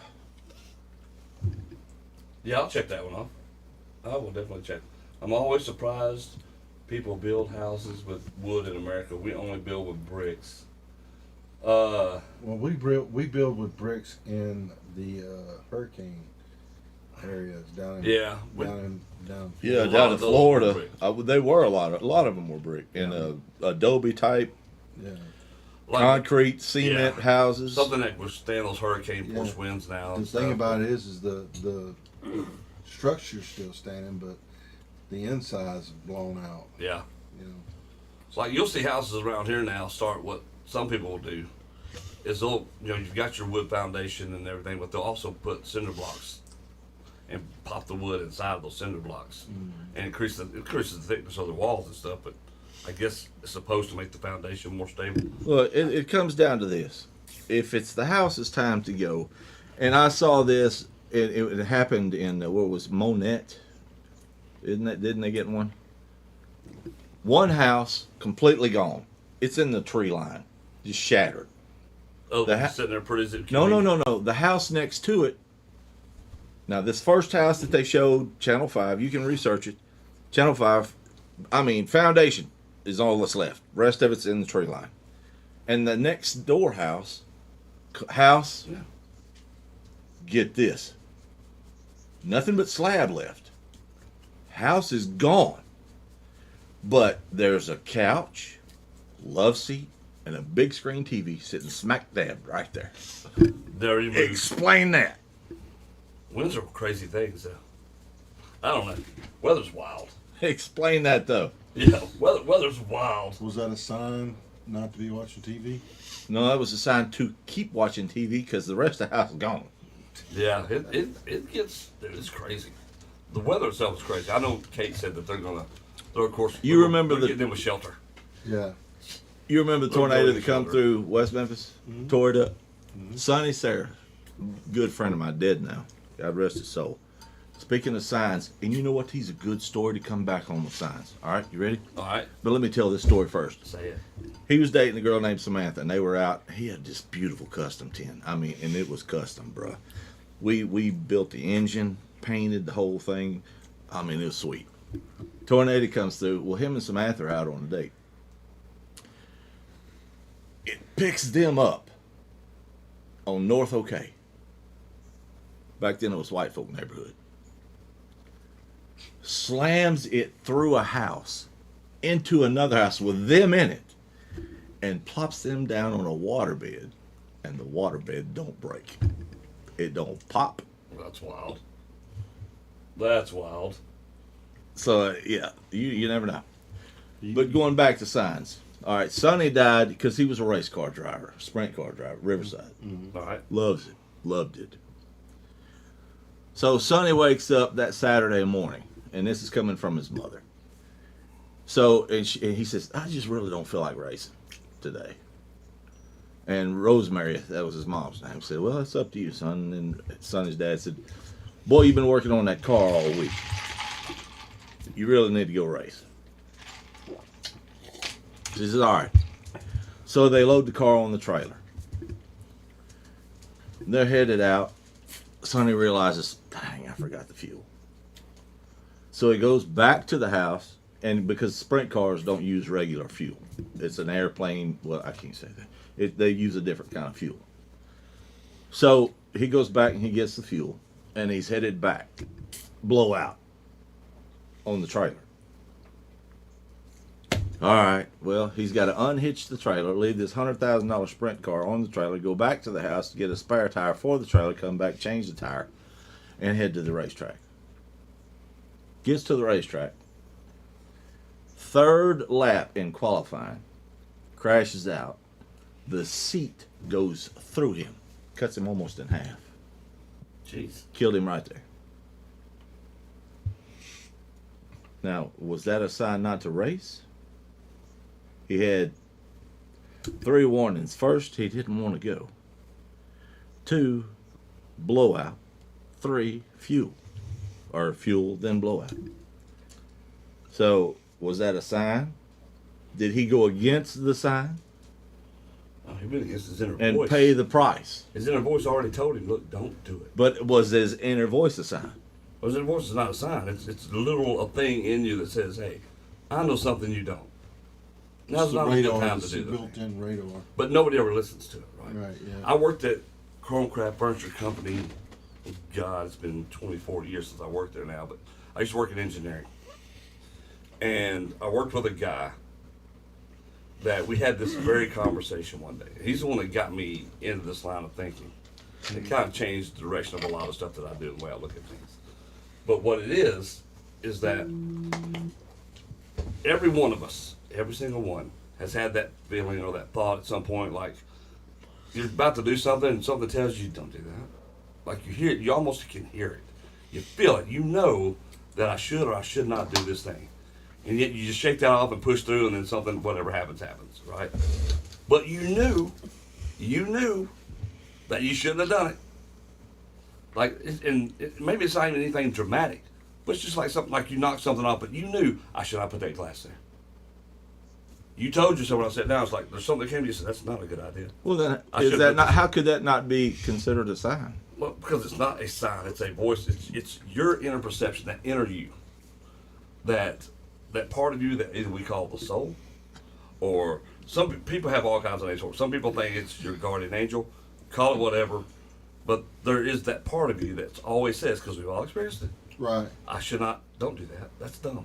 Yeah, I'll check that one off. I will definitely check. I'm always surprised people build houses with wood in America. We only build with bricks. Well, we build with bricks in the hurricane areas down in Yeah, down. Yeah, A lot down in of those were Florida, brick. they were a lot of them were brick and adobe type Yeah. like concrete cement yeah. houses. something that would stand those hurricane force Yeah. winds now. The and thing stuff. about it is the structure's still standing, but the inside's blown out. Yeah. You know. It's like you'll see houses around here now start what some people will do is you've got your wood foundation and everything, but they'll also put cinder blocks and pop the wood inside of those cinder blocks and increases the thickness of the walls and stuff. But I guess it's supposed to make the foundation more stable. Well, it comes down to this: if it's the house's time to go, and I saw this, it happened in what was Monette, Didn't they get one? One house completely gone. It's in the tree line, just shattered. Oh, The it's sitting there pretty as it No, can no, be. no, no. The house next to it. Now, this first house that they showed, Channel 5, you can research it. Channel 5, foundation is all that's left. Rest of it's in the tree line. And the next door house, Yeah. get this. Nothing but slab left. House is gone. But there's a couch, love seat, and a big screen TV sitting smack dab right there. There you move. Explain that. Winds are crazy things, though. I don't know. Weather's wild. Explain that though. Yeah, weather's wild. Was that a sign not to be watching TV? No, that was a sign to keep watching TV because the rest of the house is gone. Yeah, it's crazy. The weather itself is crazy. I know Kate said that they're of course. You remember they're the- getting in with shelter. Yeah. You remember the tornado that come through West Memphis? Tore it up. Sonny Sarah, good friend of mine, dead now. God rest his soul. Speaking of signs, and you know what? He's a good story to come back on with signs. All right, you ready? All right, But let me tell this story first. say it. He was dating a girl named Samantha, and they were out. He had this beautiful custom 10. I mean, and it was custom, bruh. We built the engine, painted the whole thing. I mean, it was sweet. Tornado comes through. Well, him and Samantha are out on a date. It picks them up on North OK. Back then it was white folk neighborhood. Slams it through a house into another house with them in it and plops them down on a waterbed, and the waterbed don't break. It don't pop. That's wild. That's wild. So yeah, you never know. But going back to signs. All right, Sonny died because he was a race car driver, sprint car driver, Riverside. All right. Loves it. Loved it. So Sonny wakes up that Saturday morning, and this is coming from his mother. So, and he says, I just really don't feel like racing today. And Rosemary, that was his mom's name, said, well, it's up to you, son. And Sonny's dad said, boy, you've been working on that car all week. You really need to go race. She says, all right. So they load the car on the trailer. They're headed out. Sonny realizes, dang, I forgot the fuel. So he goes back to the house, and because sprint cars don't use regular fuel, it's an airplane. Well, I can't say that. They use a different kind of fuel. So he goes back and he gets the fuel, and he's headed back. Blowout on the trailer. All right, well, he's got to unhitch the trailer, leave this $100,000 sprint car on the trailer, go back to the house to get a spare tire for the trailer, come back, change the tire, and head to the racetrack. Gets to the racetrack. Third lap in qualifying, crashes out. The seat goes through him, cuts him almost in half. Jeez. Killed him right there. Now, was that a sign not to race? He had 3 warnings. First, he didn't want to go. 2, blowout. 3, fuel. Or fuel, then blowout. So, was that a sign? Did he go against the sign Oh, he went against his inner and voice. pay the price? His inner voice already told him, look, don't do it. But was his inner voice a sign? Well, his inner voice is not a sign. It's literal a thing in you that says, hey, I know something you don't. Now's It's the not a good radar, time to it's do the that. built-in radar. But nobody ever listens to it, right? Right, yeah. I worked at Chromecraft Furniture Company. God, it's been 40 years since I worked there now, but I used to work in engineering. And I worked with a guy that we had this very conversation one day. He's the one that got me into this line of thinking. It kind of changed the direction of a lot of stuff that I do and the way I look at things. But what it is that every one of us, every single one, has had that feeling or that thought at some point, like you're about to do something and something tells you don't do that. Like you hear it, you almost can hear it. You feel it. You know that I should or I should not do this thing. And yet you just shake that off and push through, and then something, whatever happens, right? But you knew that you shouldn't have done it. Like, maybe it's not even anything dramatic, but it's just like something like you knocked something off, but you knew I should not put that glass there. You told yourself when I sat down, it's like there's something that came to you, said that's not a good idea. Well, then, I is should that have- not? How could that not be considered a sign? Well, because it's not a sign, it's a voice. It's your inner perception, that inner you, that part of you that either we call the soul, or some people have all kinds of names for it. Some people think it's your guardian angel, call it whatever, but there is that part of you that always says, because we've all experienced it, Right. I should not, don't do that. That's dumb.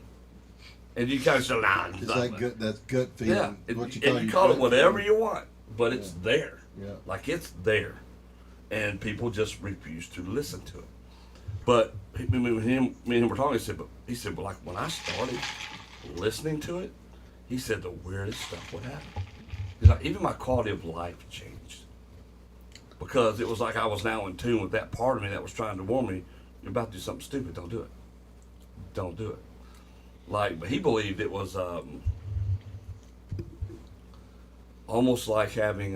And you kind of say, nah, It's not that gut, that gut feeling. yeah, What and your you call it gut whatever feeling. you want, but it's there. Yeah. Like it's there, and people just refuse to listen to it. But me and him were talking. He said, but like when I started listening to it, he said the weirdest stuff would happen. He's like, even my quality of life changed because it was like I was now in tune with that part of me that was trying to warn me, you're about to do something stupid. Don't do it. Don't do it. Like, but he believed it was almost like having.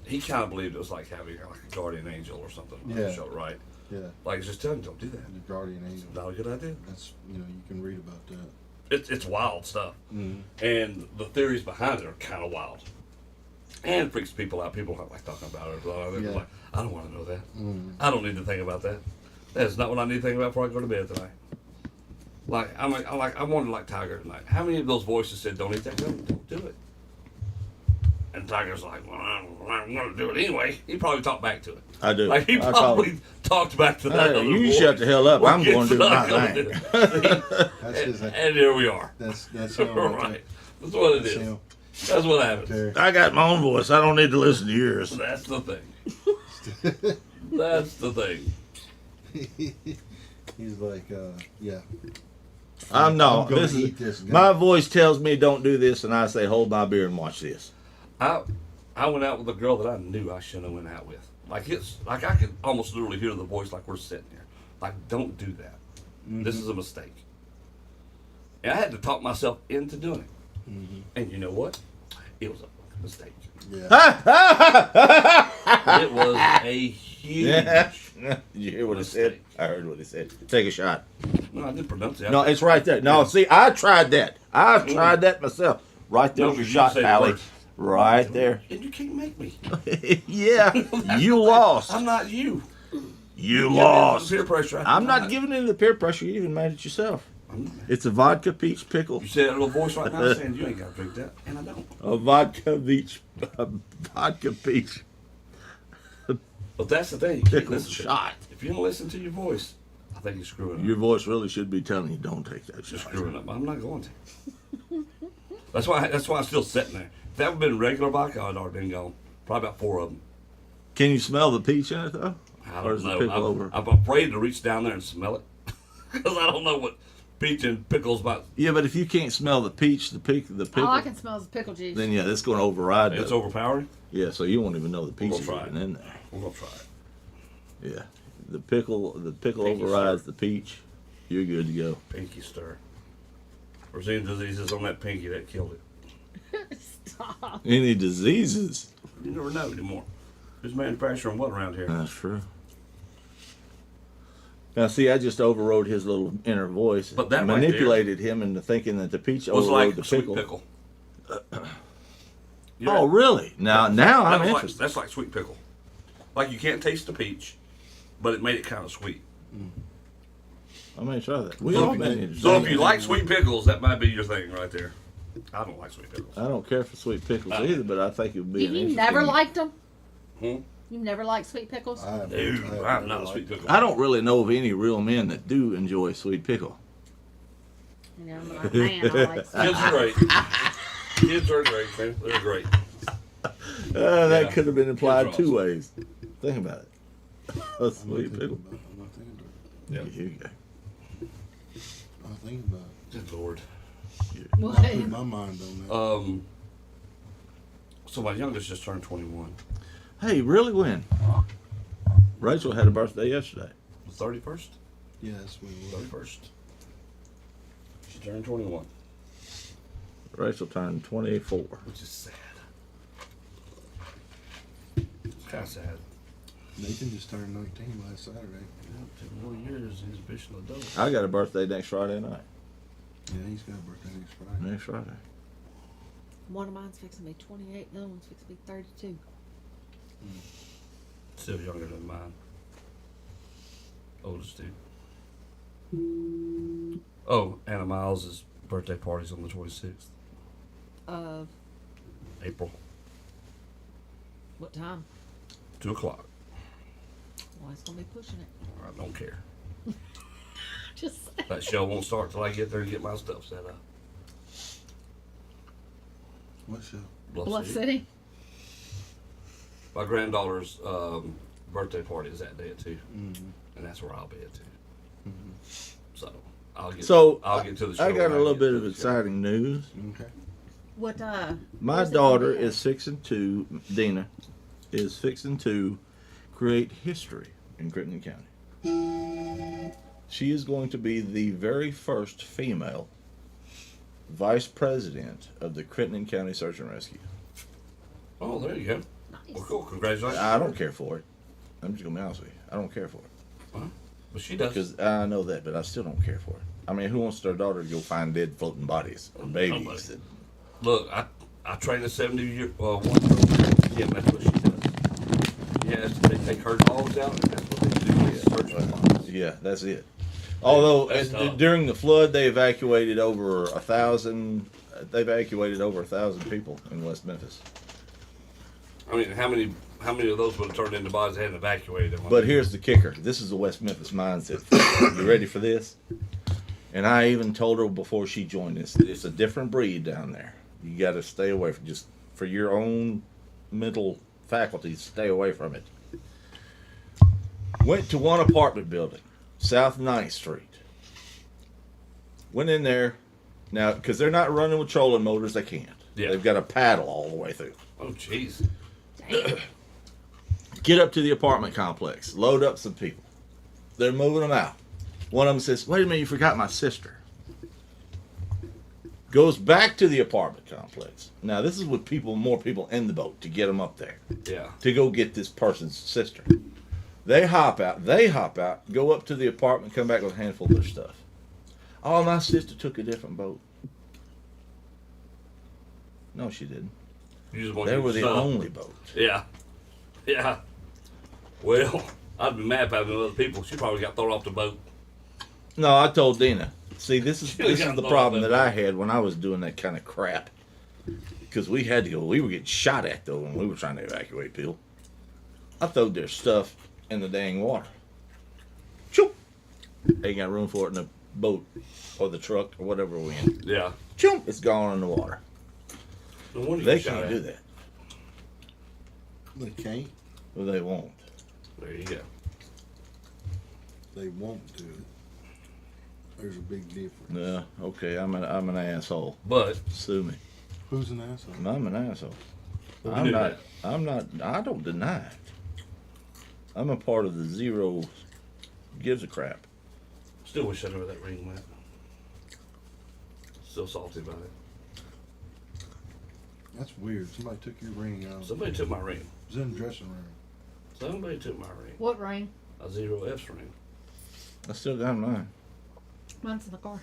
He kind of believed it was like having like a guardian angel or something. Yeah. Show, right? Yeah. Like it's just telling you, don't do that. The guardian angel. Not a good idea. That's, you can read about that. It's wild stuff, Mm-hmm. and the theories behind it are kind of wild, and it freaks people out. People don't like talking about it. They're Yeah. like, I don't want to know that. Mm-hmm. I don't need to think about that. That's not what I need to think about before I go to bed tonight. I wanted like Tiger tonight. How many of those voices said, "Don't eat that gum. Don't do it. And Tiger's like, well, I'm going to do it anyway. He probably talked back to it. I do. Like, he I probably talked back to that Hey, other you voice. shut the hell up. I'm Well, going to do guess my I'm gonna thing. do it. That's his. And here we are. That's him right there. Right. That's what it That's is. him. That's what happens. Terry. I got my own voice. I don't need to listen to yours. That's the thing. That's the thing. He's like, yeah. I'm no. gonna This eat is this my guy. voice tells me don't do this, and I say hold my beer and watch this. I went out with a girl that I knew I shouldn't have went out with. Like it's like I could almost literally hear the voice like we're sitting here. Like, don't do that. This is a mistake. And I had to talk myself into doing it. And you know what? It was a fucking mistake. Yeah. It was a huge. Did you hear what he said? Mistake. I heard what he said. Take a shot. No, I didn't pronounce it. No, it's right there. No, see, I tried that. I've tried that myself. Right there's No, your you shot, say the Pally. words. Right there. And you can't make me. Yeah, you lost. I'm not you. You Give me lost. the peer pressure. I'm not giving in to the peer pressure. You even mad at yourself. I'm not mad. It's a vodka peach pickle. You said that little voice right now saying you ain't got to drink that, and I don't. A vodka peach. A vodka peach But that's the thing. You can't pickle listen to shot. If you don't listen to your voice, I think you're screwing up. Your voice really should be telling you don't take that You're shot. screwing up. I'm not going to. That's why I'm still sitting there. If that would have been regular vodka, I'd already been gone. Probably about 4 of them. Can you smell the peach in it though? I Or don't is the know. pickle over? I'm afraid to reach down there and smell it because I don't know what peach and pickles about. Yeah, but if you can't smell the peach, the pickle, All I can smell is pickle juice. then yeah, that's going to override It's the. overpowering. Yeah, so you won't even know the peach We'll is try even it. in there. We're gonna try it. Yeah, the pickle Pinky overrides stir. the peach. You're good to go. Pinky stir. There's any diseases on that pinky that killed it. Stop. Any diseases? You never know anymore. Who's manufacturing what around here? That's true. Now, see, I just overrode his little inner voice. But that right manipulated him into thinking that the peach It was overrode like the a sweet pickle. pickle. Oh, really? Now I'm That was interested. that's like sweet pickle. Like you can't taste the peach, but it made it kind of sweet. I may try that. We So all if may you- need to So try if you that. like sweet pickles, that might be your thing right there. I don't like sweet pickles. I don't care for sweet pickles either, but I think it would be an You interesting. never liked them? Hmm? You never liked sweet pickles? I No, I'm not a sweet pickle. I don't really know of any real men that do enjoy sweet pickle. You know, I'm like, man, I like sweet Kids are great. Kids are great, man. They're great. That Yeah. could have been implied Kids are two ways. Think about it. A sweet pickle. I'm not thinking about it. Yeah. Here you go. I'm not thinking about Good Lord. it. What? I put my mind on that. So my youngest just turned 21. Hey, really? When? Rachel had a birthday yesterday. The 31st? Yeah, that's what it was. 31st. She turned 21, Rachel turned 24. which is sad. It's kind of sad. Nathan just turned 19 last Saturday. Yeah, 2 more years and he's a bitch and adult. I got a birthday next Friday night. Yeah, he's got a birthday next Friday. Next Friday. One of mine's fixing to be 28, the other one's fixing to be 32. Still younger than mine. Oldest dude. Oh, Anna Miles' birthday party's on the 26th, April, What time? 2 o'clock. Well, it's going to be pushing it. I don't care. Just saying. That show won't start till I get there and get my stuff set up. What show? Bluff City? My granddaughter's birthday party is that day at 2, Mm-hmm. and that's where I'll be at 2. So I'll get. So, I'll get to the show. I got when a little get bit to of the show. exciting news. Okay. What, My where's it daughter gonna be at? is fixing to, Dina, is fixing to create history in Crittenden County. She is going to be the very first female vice president of the Crittenden County Search and Rescue. Oh, there you go. Nice. Well, cool. Congratulations. I don't care for it. I'm just gonna be honest with you. I don't care for it But she does. because I know that, but I still don't care for it. I mean, who wants their daughter to go find dead floating bodies or babies? Nobody. Look, I trained a 70-year-old. Yeah, that's what she does. Yeah, they take her dogs out, and that's what they do. Is search for bodies. Yeah, that's it. Although That's tough. during the flood, they evacuated over 1,000. They evacuated over 1,000 people in West Memphis. I mean, how many of those would have turned into bodies that hadn't evacuated them? But here's the kicker. This is the West Memphis mindset. You ready for this? And I even told her before she joined this, it's a different breed down there. You got to stay away from, just for your own mental faculties, stay away from it. Went to one apartment building, South 9th Street. Went in there. Now, because they're not running with trolling motors, they can't. Yeah. They've got a paddle all the way through. Oh, jeez. Damn. Get up to the apartment complex, load up some people. They're moving them out. One of them says, "Wait a minute, you forgot my sister." Goes back to the apartment complex. Now, this is with more people in the boat to get them up there, Yeah. to go get this person's sister. They hop out, go up to the apartment, come back with a handful of their stuff. Oh, my sister took a different boat. No, she didn't. You just want They to were the shut up. only boat. Yeah. Yeah. Well, I'd be mad if I had other people. She probably got thrown off the boat. No, I told Dina. See, this is She was the gonna problem throw that that I had when I was doing that kind of crap. Because we had to go. We were getting shot at though when we were trying to evacuate people. I throwed their stuff in the dang water. Choop! Ain't got room for it in the boat or the truck or whatever we're in. Yeah. Choop! It's gone in the water. No wonder you They shot can't at. do that. They can't. Well, they won't. There you go. They won't do it. There's a big difference. Yeah. Okay. I'm an asshole. But Sue me. Who's an asshole? I'm an asshole. we I'm knew not. that. I'm not. I don't deny it. I'm a part of the zero gives a crap. Still wish I knew where that ring went. Still salty about it. That's weird. Somebody took your ring out. Somebody took my ring. It was in the dressing room. Somebody took my ring. What ring? A 0F's ring. I still got mine. Mine's in the car.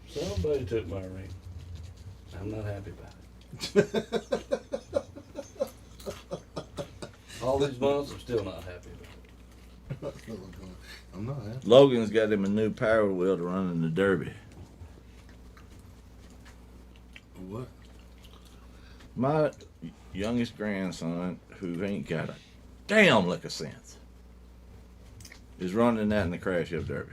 Somebody took my ring. I'm not happy about it. All these months, I'm still not happy about it. I'm not happy. Logan's got him a new power wheel to run in the Derby. What? My youngest grandson, who ain't got a damn lick of sense, is running that in the crash up Derby.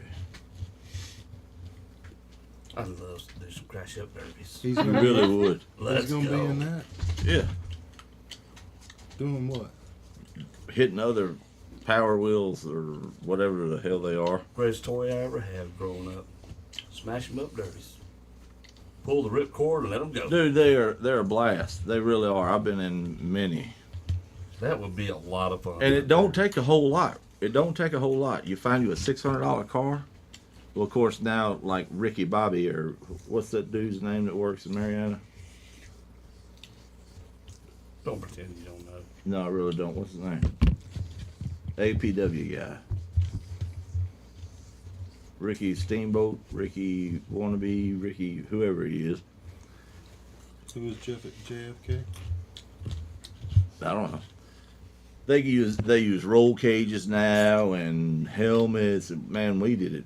I love to do some crash up derbies. He's He gonna, really would. Let's he's gonna go. be in that. Yeah. Doing what? Hitting other power wheels or whatever the hell they are. Greatest toy I ever had growing up. Smash 'em up derbies. Pull the ripcord and let them go. Dude, they're a blast. They really are. I've been in many. That would be a lot of fun. And it don't take a whole lot. It don't take a whole lot. You find you a $600 car. Well, of course, now, like Ricky Bobby, or what's that dude's name that works in Mariana? Don't pretend you don't know. No, I really don't. What's his name? APW guy. Ricky Steamboat, Ricky Wannabe, Ricky whoever he is. Who was Jeff at JFK? I don't know. They use roll cages now and helmets. And man, we did it.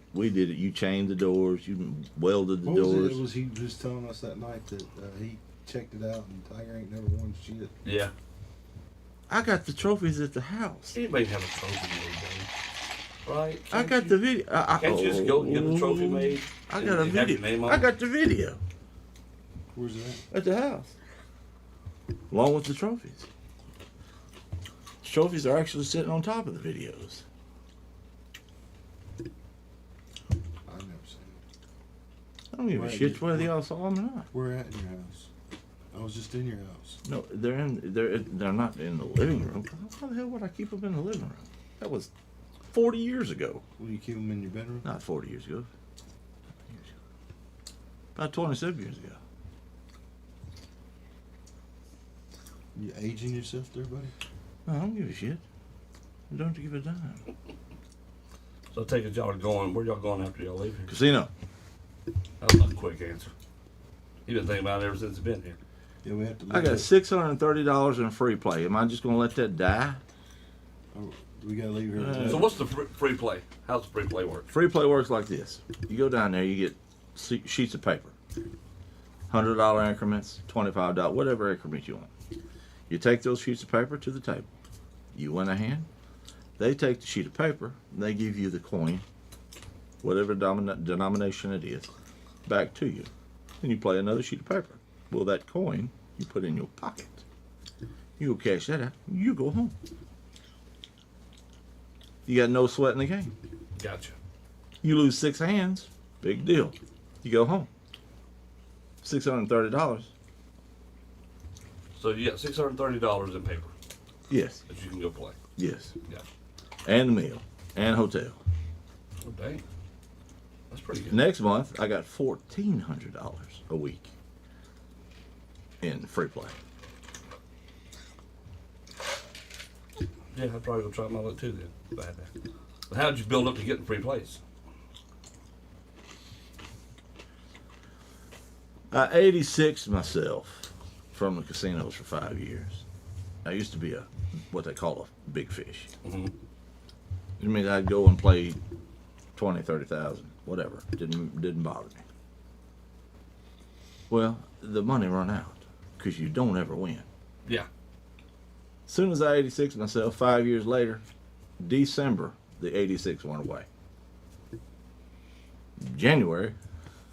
You chained the doors. You welded the What was doors. it? Was he just telling us that night that he checked it out and Tiger ain't never won shit? Yeah. I got the trophies at the house. Anybody have a trophy made, babe? Right? I Can't got you- the video. Can't you just go and get the trophy made? I and got a have your video. name on I it? got the video Where's it at? at the house, along with the trophies. The trophies are actually sitting on top of the videos. I've never seen it. I don't give a Right, shit you- whether y'all saw them or not. Where at in your house? I was just in your house. No, they're not in the living room. How the hell would I keep them in the living room? That was 40 years ago. Will you keep them in your bedroom? Not 40 years ago. About 27 years ago. You aging yourself there, buddy? No, I don't give a shit. I don't give a dime. So I take it y'all are going. Where y'all going after y'all leave here? Casino. That was a quick answer. You've been thinking about it ever since you've been here. Yeah, we have to. I got $630 in free play. Am I just going to let that die? Oh, we gotta leave here. So what's the free play? How's the free play work? Free play works like this. You go down there, you get sheets of paper. $100 increments, $25, whatever increment you want. You take those sheets of paper to the table. You win a hand. They take the sheet of paper. And they give you the coin, whatever denomination it is, back to you. Then you play another sheet of paper. Well, that coin you put in your pocket. You go cash that out. You go home. You got no sweat in the game. Gotcha. You lose 6 hands. Big deal. You go home. $630. So you got $630 in paper Yes. that you can go play. Yes. Yeah. And the meal. And hotel. Oh, dang. That's pretty good. Next month, I got $1,400 a week in free play. Yeah, I'd probably go try my luck too then. But how did you build up to getting free plays? I 86 myself from the casinos for 5 years. I used to be what they call a big fish. Mm-hmm. It means I'd go and play 20, 30,000, whatever. Didn't bother me. Well, the money run out because you don't ever win. Yeah. As soon as I 86 myself, 5 years later, December, the 86 went away. January,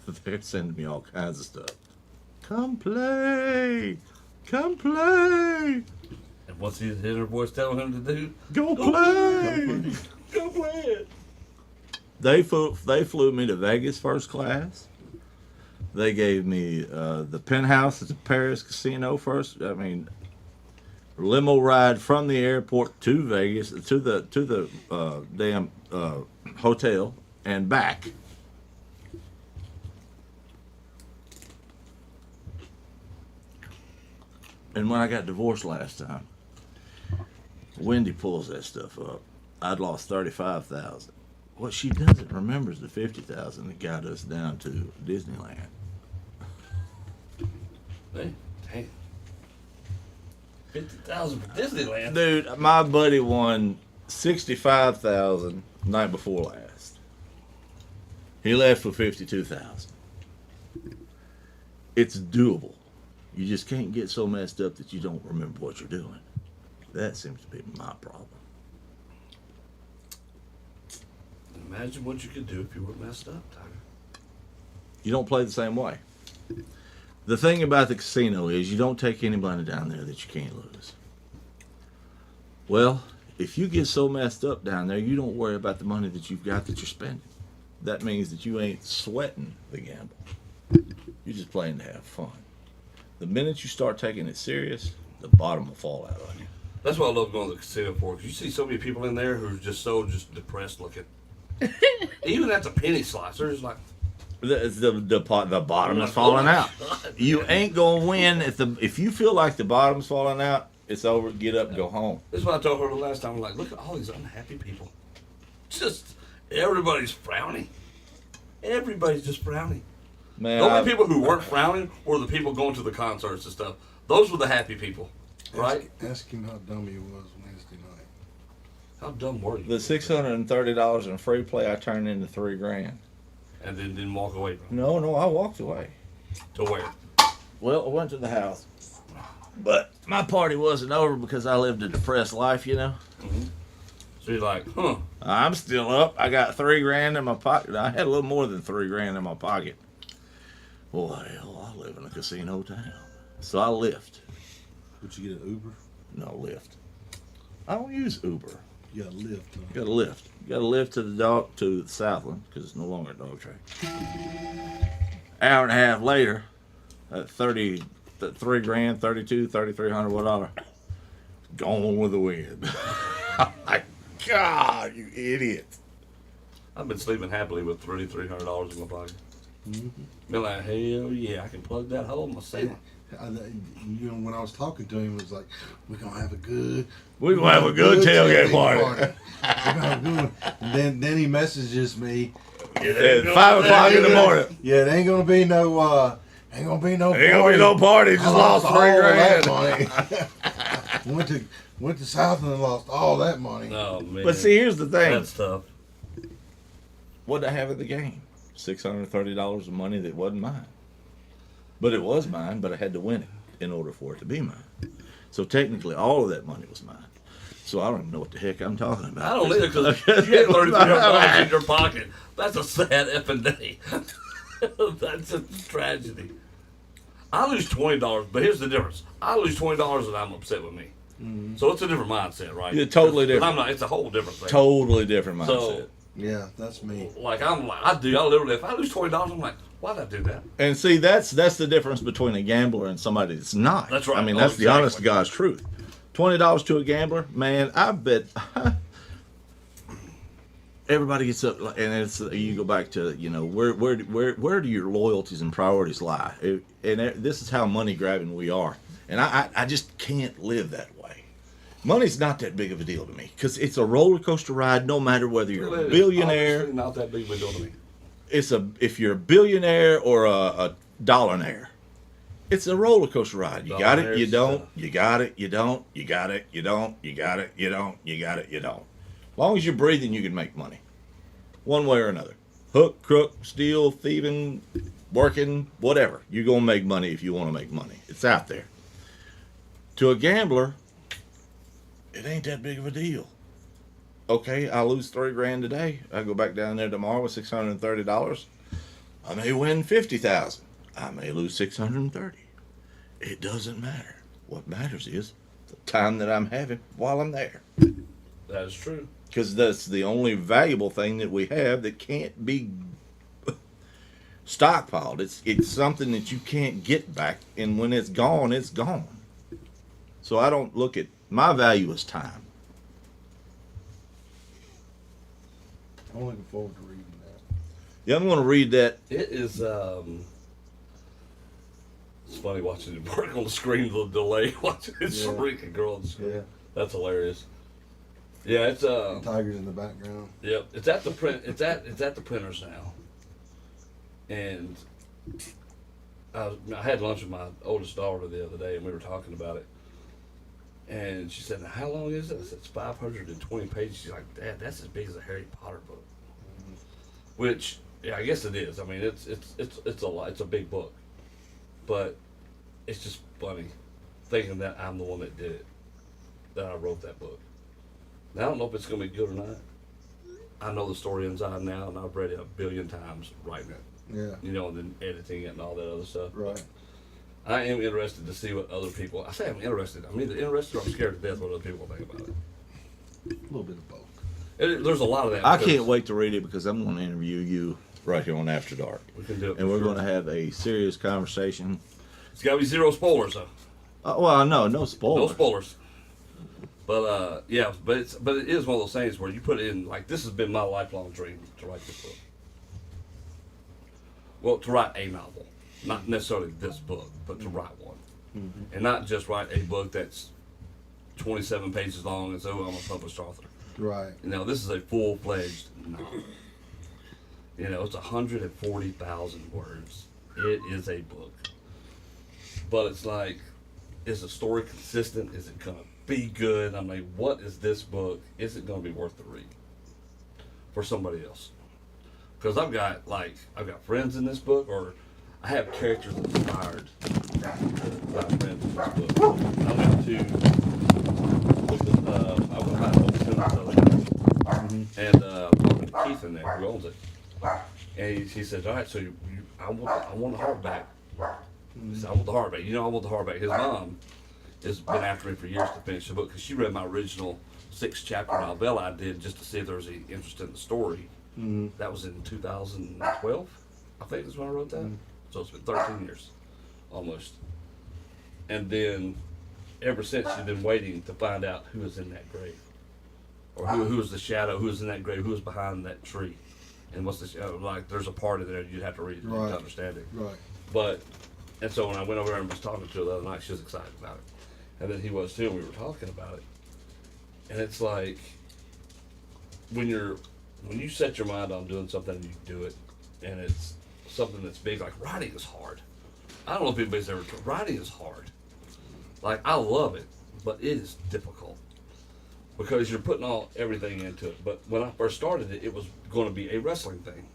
they're sending me all kinds of stuff. Come play! Come play! And what's his inner voice telling him to do? Go play! Go play it. They flew me to Vegas first class. They gave me the penthouse at the Paris Casino first. I mean, limo ride from the airport to Vegas to the damn hotel and back. And when I got divorced last time, Wendy pulls that stuff up. I'd lost 35,000. What she doesn't remember is the 50,000 that got us down to Disneyland. Dang. 50,000 for Disneyland. Dude, my buddy won 65,000 night before last. He left with 52,000. It's doable. You just can't get so messed up that you don't remember what you're doing. That seems to be my problem. Imagine what you could do if you weren't messed up, Tiger. You don't play the same way. The thing about the casino is you don't take anybody down there that you can't lose. Well, if you get so messed up down there, you don't worry about the money that you've got that you're spending. That means that you ain't sweating the gamble. You're just playing to have fun. The minute you start taking it serious, the bottom will fall out on you. That's what I love going to the casino for, because you see so many people in there who are just so depressed looking. Even at the penny slicer, it's like, The bottom is falling out. You ain't gonna win if you feel like the bottom's falling out. It's over. Get up and go home. this is what I told her the last time. I'm like, look at all these unhappy people. Just everybody's frowning. Everybody's just frowning. Man, The only people who weren't frowning were the people going to the concerts and stuff. Those were the happy people, right? Ask him how dumb he was Wednesday night. How dumb were you? the $630 in free play I turned into $3,000. And then didn't walk away from No, I walked away. it. To where? Well, I went to the house, but my party wasn't over because I lived a depressed life. You know, So you're like, huh? I'm still up. I got $3,000 in my pocket. I had a little more than $3,000 in my pocket. Well, hell, I live in a casino town, so I lift. Would you get an Uber? No, lift. I don't use Uber. You got a lift. Huh? You got to lift. You got to lift to the Southland because it's no longer a dog track. Hour and a half later, at $3,000, 32, 3,300, whatever, gone with the wind. I'm like, God, you idiot. I've been sleeping happily with $3,300 in my pocket. Been like, hell yeah, I can plug that hole myself. You know, when I was talking to him, it was like, we're going to have a good... We're going to have a good tailgate party. We're gonna have a good one. And then he messages me. At 5 o'clock in the morning. Yeah, it ain't going to be no... Ain't gonna be no party. Ain't going to be no party. Just I lost all that $3,000. money. went to Southland and lost all that money. Oh, man. But see, here's the thing. That's tough. What did I have in the game? $630 of money that wasn't mine. But it was mine, but I had to win it in order for it to be mine. So technically, all of that money was mine. So I don't even know what the heck I'm talking about. I don't either because you had $3,300 in your pocket. That's a sad effing day. That's a tragedy. I lose $20, but here's the difference. I lose $20 and I'm upset with me. So it's a different mindset, right? Yeah, totally 'Cause different. I'm not. It's a whole different thing. Totally different mindset. So, Yeah, that's me. like, I literally, if I lose $20, I'm like, why'd I do that? And see, that's the difference between a gambler and somebody that's not. That's right. I mean, Oh, that's the honest to exactly. God's truth. $20 to a gambler, man. I bet everybody gets up, and it's you go back to where do your loyalties and priorities lie? This is how money grabbing we are, and I just can't live that way. Money's not that big of a deal to me because it's a roller coaster ride. No matter whether you're a billionaire. Obviously not that big of a deal to me. If you're a billionaire or a dollarnaire, it's a roller coaster ride. You got it, you don't. You got it, you don't. You got it, you don't. You got it, you don't. You got it, you don't. As long as you're breathing, you can make money, one way or another. Hook, crook, steal, thieving, working, whatever. You're gonna make money if you want to make money. It's out there. To a gambler, it ain't that big of a deal. Okay, I lose $3,000 today. I go back down there tomorrow with $630. I may win 50,000. I may lose 630. It doesn't matter. What matters is the time that I'm having while I'm there. That is true. Because that's the only valuable thing that we have that can't be stockpiled. It's something that you can't get back, and when it's gone, it's gone. So I don't look at my value as time. I'm looking forward to reading that. Yeah, I'm going to read that. It is. It's funny watching it work on the screen. The delay watching it Yeah. shrink and grow on the screen. Yeah. That's hilarious. Yeah, it's Tigers in the background. Yep, it's at the print. It's at the printers now. And I had lunch with my oldest daughter the other day, and we were talking about it. And she said, "Now, how long is it?" I said, "It's 520 pages." She's like, "Dad, that's as big as a Harry Potter book." Which, yeah, I guess it is. I mean, it's a lot. It's a big book, but it's just funny thinking that I'm the one that did it, that I wrote that book. Now, I don't know if it's going to be good or not. I know the story inside and out, and I've read it a billion times writing it, Yeah. you know, and then editing it and all that other stuff. Right. I am interested to see what other people. I say I'm interested. I'm either interested or I'm scared to death what other people think about it. A little bit of both. There's a lot of that. I because can't wait to read it because I'm going to interview you right here on After Dark. We can do it. And for we're sure. going to have a serious conversation. It's got to be zero spoilers, though. Well, no spoilers. No spoilers. But yeah, but it is one of those things where you put in like this has been my lifelong dream to write this book. Well, to write a novel, not necessarily this book, but to write one, and not just write a book that's 27 pages long and say, "Oh, I'm a published author." Right. You know, this is a full-fledged novel. You know, it's 140,000 words. It is a book, but it's like, is the story consistent? Is it gonna be good? I mean, what is this book? Is it gonna be worth the read for somebody else? Because I've got friends in this book, or I have characters inspired by friends in this book. I went to and talking to Keith in there, who owns it, and he said, "All right, so I want the hardback." He said, "I want the hardback." You know, I want the hardback. His mom has been after me for years to finish the book because she read my original 6-chapter novella I did just to see if there was any interest in the story. That was in 2012, I think is when I wrote that. So it's been 13 years, almost. And then, ever since, she's been waiting to find out who was in that grave, or who was the shadow, who was in that grave, who was behind that tree, and what's the shadow like. There's a part of there you'd have to read Right. to understand it. Right. But, and so when I went over there and was talking to her the other night, she was excited about it. And then he was too, and we were talking about it. And it's like, when you set your mind on doing something and you do it, and it's something that's big, like writing is hard. I don't know if anybody's ever tried. Writing is hard. Like, I love it, but it is difficult. Because you're putting everything into it. But when I first started it, it was going to be a wrestling thing.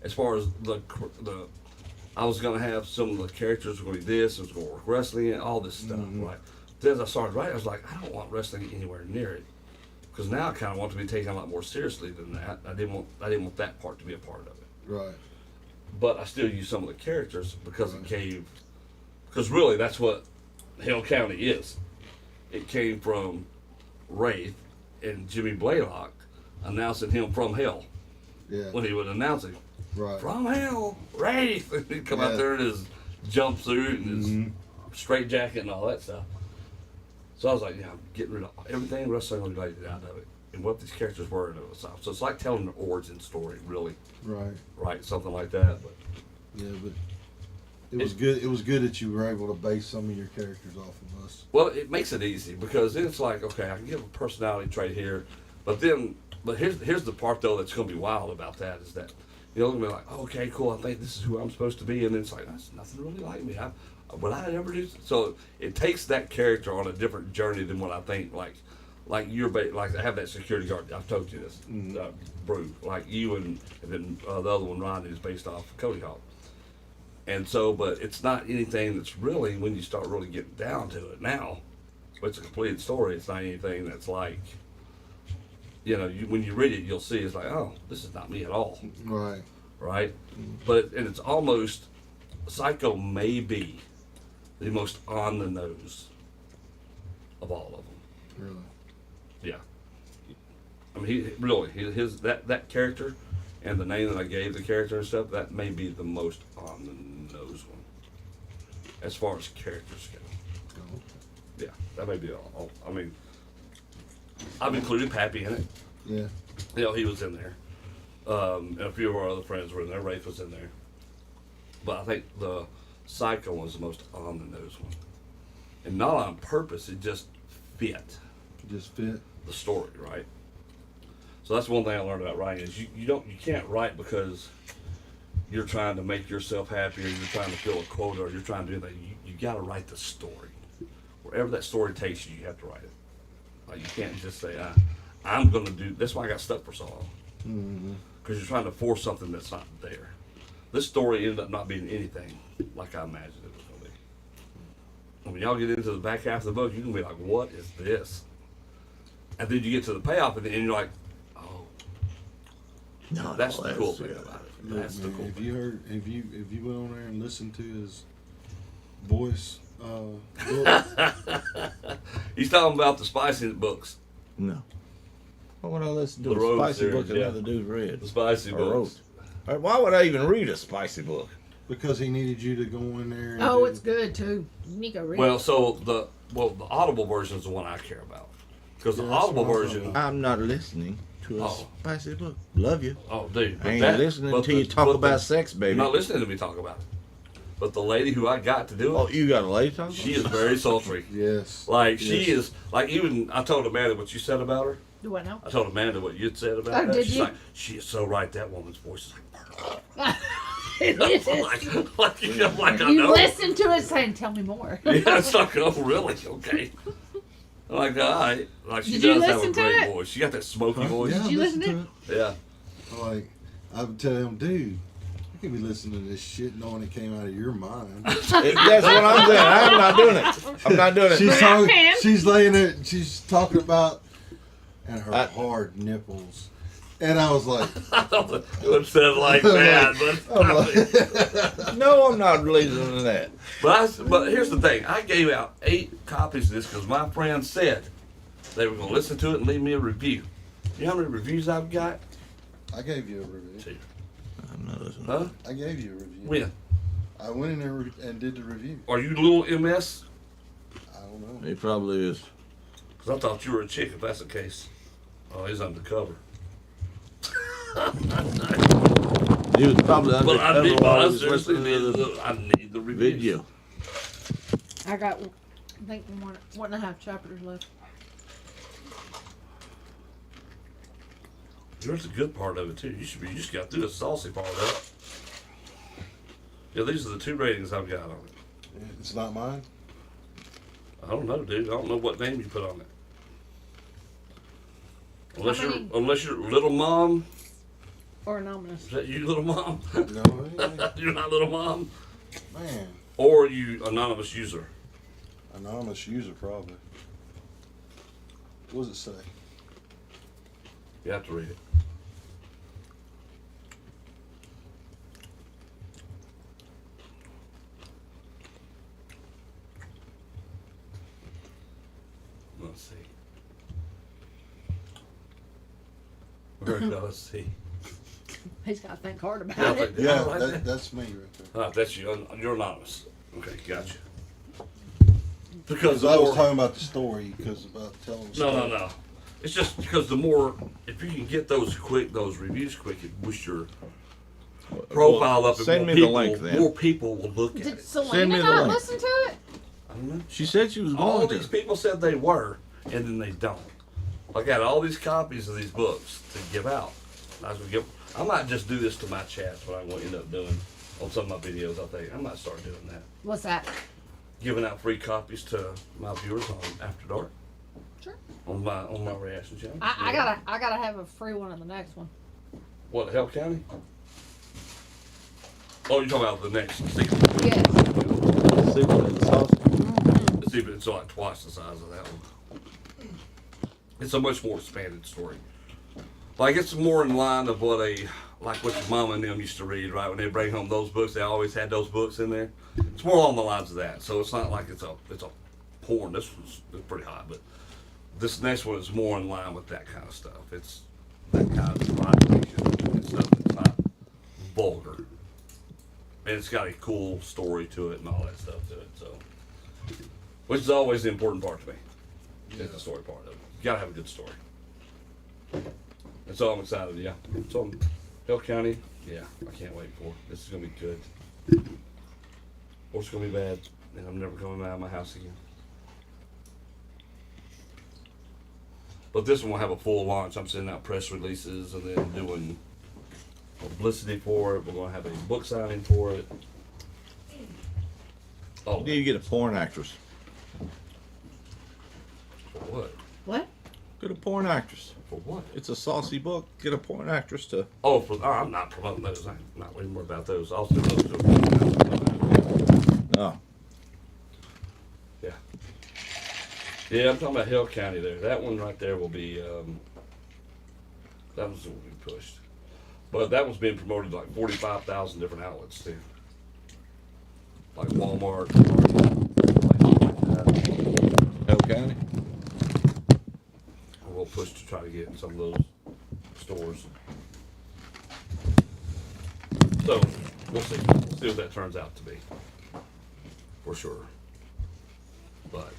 As far as I was going to have some of the characters were going to be this, it was going to work wrestling, and all this stuff, right? then as I started writing, I was like, I don't want wrestling anywhere near it, because now I kind of want to be taken a lot more seriously than that. I didn't want that part to be a part of it. Right. But I still use some of the characters because it came, because really that's what Hell County is. It came from Wraith and Jimmy Blaylock announcing him from Hell Yeah. when he would announce him. Right. From Hell, Wraith. And he'd come Yeah. out there in his jumpsuit and his straight jacket and all that stuff. So I was like, yeah, I'm getting rid of everything wrestling related out of it and what these characters were in itself. So it's like telling an origin story, really, Right. right? Something like that. But Yeah, but it was good. It was good that you were able to base some of your characters off of us. well, it makes it easy because then it's like, okay, I can give a personality trait here, but here's the part though that's going to be wild about that is that you're going to be like, oh, okay, cool, I think this is who I'm supposed to be, and then it's like that's nothing really like me. Would I ever do so? It takes that character on a different journey than what I think. Like you're like I have that security guard. I've told you this, Brew. Like you and then the other one, Ron, is based off Cody Hawk. And so, but it's not anything that's really when you start really getting down to it now. It's a completed story. It's not anything that's like, when you read it, you'll see it's like, oh, this is not me at all, Right. right? But and it's almost Psycho may be the most on the nose of all of them. Really. Yeah. I mean, his that character and the name that I gave the character and stuff, that may be the most on the nose one as far as characters go. Oh, Yeah, that may be all. I mean, I've included Pappy in it. yeah. He was in there. And a few of our other friends were in there. Rafe was in there. But I think the Psycho one's the most on the nose one. And not on purpose, it just fit Just fit. the story, right? So that's one thing I learned about writing is you can't write because you're trying to make yourself happy or you're trying to fill a quota or you're trying to do that. You got to write the story. Wherever that story takes you, you have to write it. Like you can't just say, I'm going to do. That's why I got stuck for so long. Mm-hmm. Because you're trying to force something that's not there. This story ended up not being anything like I imagined it was going to be. When y'all get into the back half of the book, you can be like, what is this? And then you get to the payoff at the end, you're like, oh, No, that's the cool that's- thing about it. Look, That's the man, cool if thing. you heard, if you went on there and listened to his voice, book, He's talking about the spicy books, No. Why would I listen to The a Road spicy series, book yeah. another dude read? the spicy Or books. wrote? Why would I even read a spicy book? because he needed you to go in there. And Oh, do- it's good too. You need to go read. Well, so the Audible version is the one I care about because the Yeah, that's Audible what I'm version. talking I'm not listening to a Oh. spicy book. Love you. Oh, dude, I ain't that- listening but to you the- talk but about the- sex, baby. You're not listening to me talk about it. But the lady who I got to do it, Oh, you got a lady talking? she is very sultry. Yes. Like she Yes. is like even I told Amanda what you said about her. Do what now? I told Amanda what you'd said about Oh, her. did She's you? like, she is so right. That woman's voice is like, It like, is. I'm like I You know. listen to it saying, "Tell me more." Yeah, it's like, oh really? Okay. I'm like, all right. Like she Did you does have a listen to great it? voice. She got that smoky voice. Yeah, Did you listen listen to Yeah. it. Like I would tell him, dude, I can't be listening to this shit knowing it came out of your mind. That's what I'm saying. I'm not doing it. I'm not doing it. She's But I talking. can. She's laying there. She's talking about and her I- hard nipples, and I was like, I don't know if it said like that, but No, I'm not listening to that. but here's the thing. I gave out 8 copies of this because my friends said they were going to listen to it and leave me a review. You know how many reviews I've got? I gave you a review. 2. I'm not listening. Huh? I gave you a review. When? I went in there and did the review. Are you little MS? I don't know. He probably is. Because I thought you were a chick if that's the case. Oh, he's undercover. He was probably But I undercover need, while I he was seriously listening need to the I need the reviews. video. I got, I think, 1.5 chapters left. Here's the good part of it too. You just got through the saucy part of it. Yeah, these are the 2 ratings I've got on it. It's not mine. I don't know, dude. I don't know what name you put on it. Unless many? unless you're little mom. Or anonymous. Is that you, little mom? No, it ain't. You're not little mom. Man, Or you anonymous user. Anonymous user, probably. What does it say? You have to read it. Let's see. Where did I see? He's got to think hard about Yeah, it. Yeah, like that. that's me right there. That's you. You're anonymous. Okay, gotcha. Because Because the I was more, talking about the story, because about telling the no, story. no. It's just because the more, if you can get those quick, those reviews quick, it boosts your profile up, and Send more me the people, link then. more people will look at Did it. Send me Selena the not link. listen to it? I don't know. She said she was All going these to. people said they were, and then they don't. I got all these copies of these books to give out. I might just do this to my chats, what I'm going to end up doing on some of my videos. I think I might start doing that, What's that? giving out free copies to my viewers on After Dark Sure. on my reaction channel. I gotta have a free one in the next one. What, Hell County? Oh, you're talking about the next sequel? Yes. Secret and sauce. The sequel, it's like twice the size of that one. It's a much more expanded story. Like, it's more in line of what like what your mama and them used to read, right? When they bring home those books, they always had those books in there. It's more along the lines of that. So it's not like it's a porn. This one's pretty hot, but this next one is more in line with that kind of stuff. It's that kind of fiction and stuff that's not vulgar. And it's got a cool story to it and all that stuff to it. So, which is always the important part to me. Is the story part of it. You gotta have a good story. That's all I'm excited. Yeah. So, Hill County. Yeah, I can't wait for it. This is gonna be good. Or it's gonna be bad, and I'm never coming out of my house again. But this one will have a full launch. I'm sending out press releases and then doing publicity for it. We're gonna have a book signing for it. Oh, You need to get a porn actress. for what? What? Get a porn actress. For what? It's a saucy book. Get a porn actress to. Oh, I'm not promoting those. I'm not worried more about those. I'll send those to Oh, Yeah. Yeah, I'm talking about Hill County there. That one right there will be, that one's will be pushed. But that one's being promoted like 45,000 different outlets too. Like Walmart, places like that. Hell County. We'll push to try to get in some of those stores. So, we'll see. We'll see what that turns out to be. For sure. But,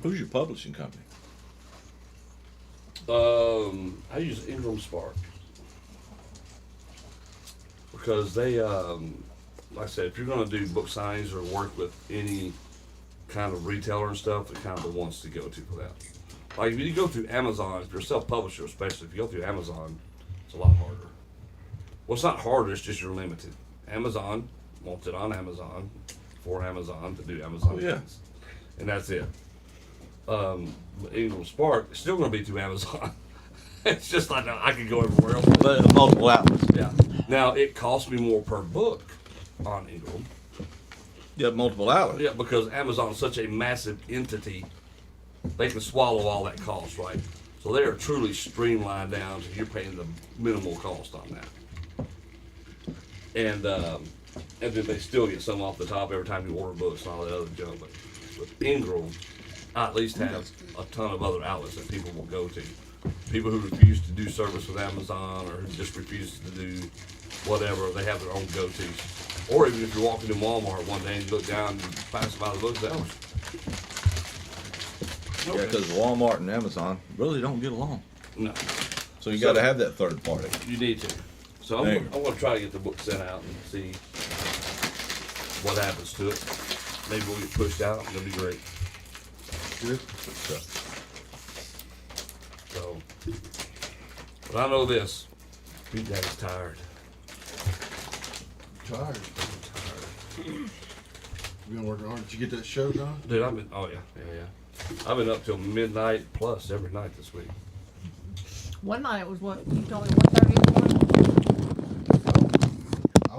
Who's your publishing company? I use Ingram Spark. Because they, like I said, if you're going to do book signings or work with any kind of retailer and stuff, they're kind of the ones to go to for that. Like if you go through Amazon, if you're a self-publisher, especially if you go through Amazon, it's a lot harder. Well, it's not harder; it's just you're limited. Amazon wants it on Amazon for Amazon to do Amazon Oh, yeah. things, and that's it. Ingram Spark is still going to be through Amazon. It's just like I could go everywhere else. But multiple outlets. Yeah. Now it costs me more per book on Ingram. You have multiple outlets. Yeah, because Amazon's such a massive entity, they can swallow all that cost, right? So they are truly streamlined down, so you're paying the minimal cost on that. And then they still get some off the top every time you order books and all that other junk. But with Ingram, I at least have a ton of other outlets that people will go to. People who refuse to do service with Amazon or who just refuse to do whatever, they have their own go-tos. Or even if you're walking in Walmart one day and you look down and pass by the book sales. Yeah, because Walmart and Amazon really don't get along. No, So you So- got to have that third party. you need to. So There I'm you going to try to get the book sent out and see what happens to it. Maybe we'll get pushed out. It'll be great. Good. So, but I know this. Big Daddy's tired. Tired. Tired. You been working hard. Did you get that show done? Dude, I've been, oh yeah. I've been up till midnight plus every night this week. One night it was what you told me 1:30 in the morning.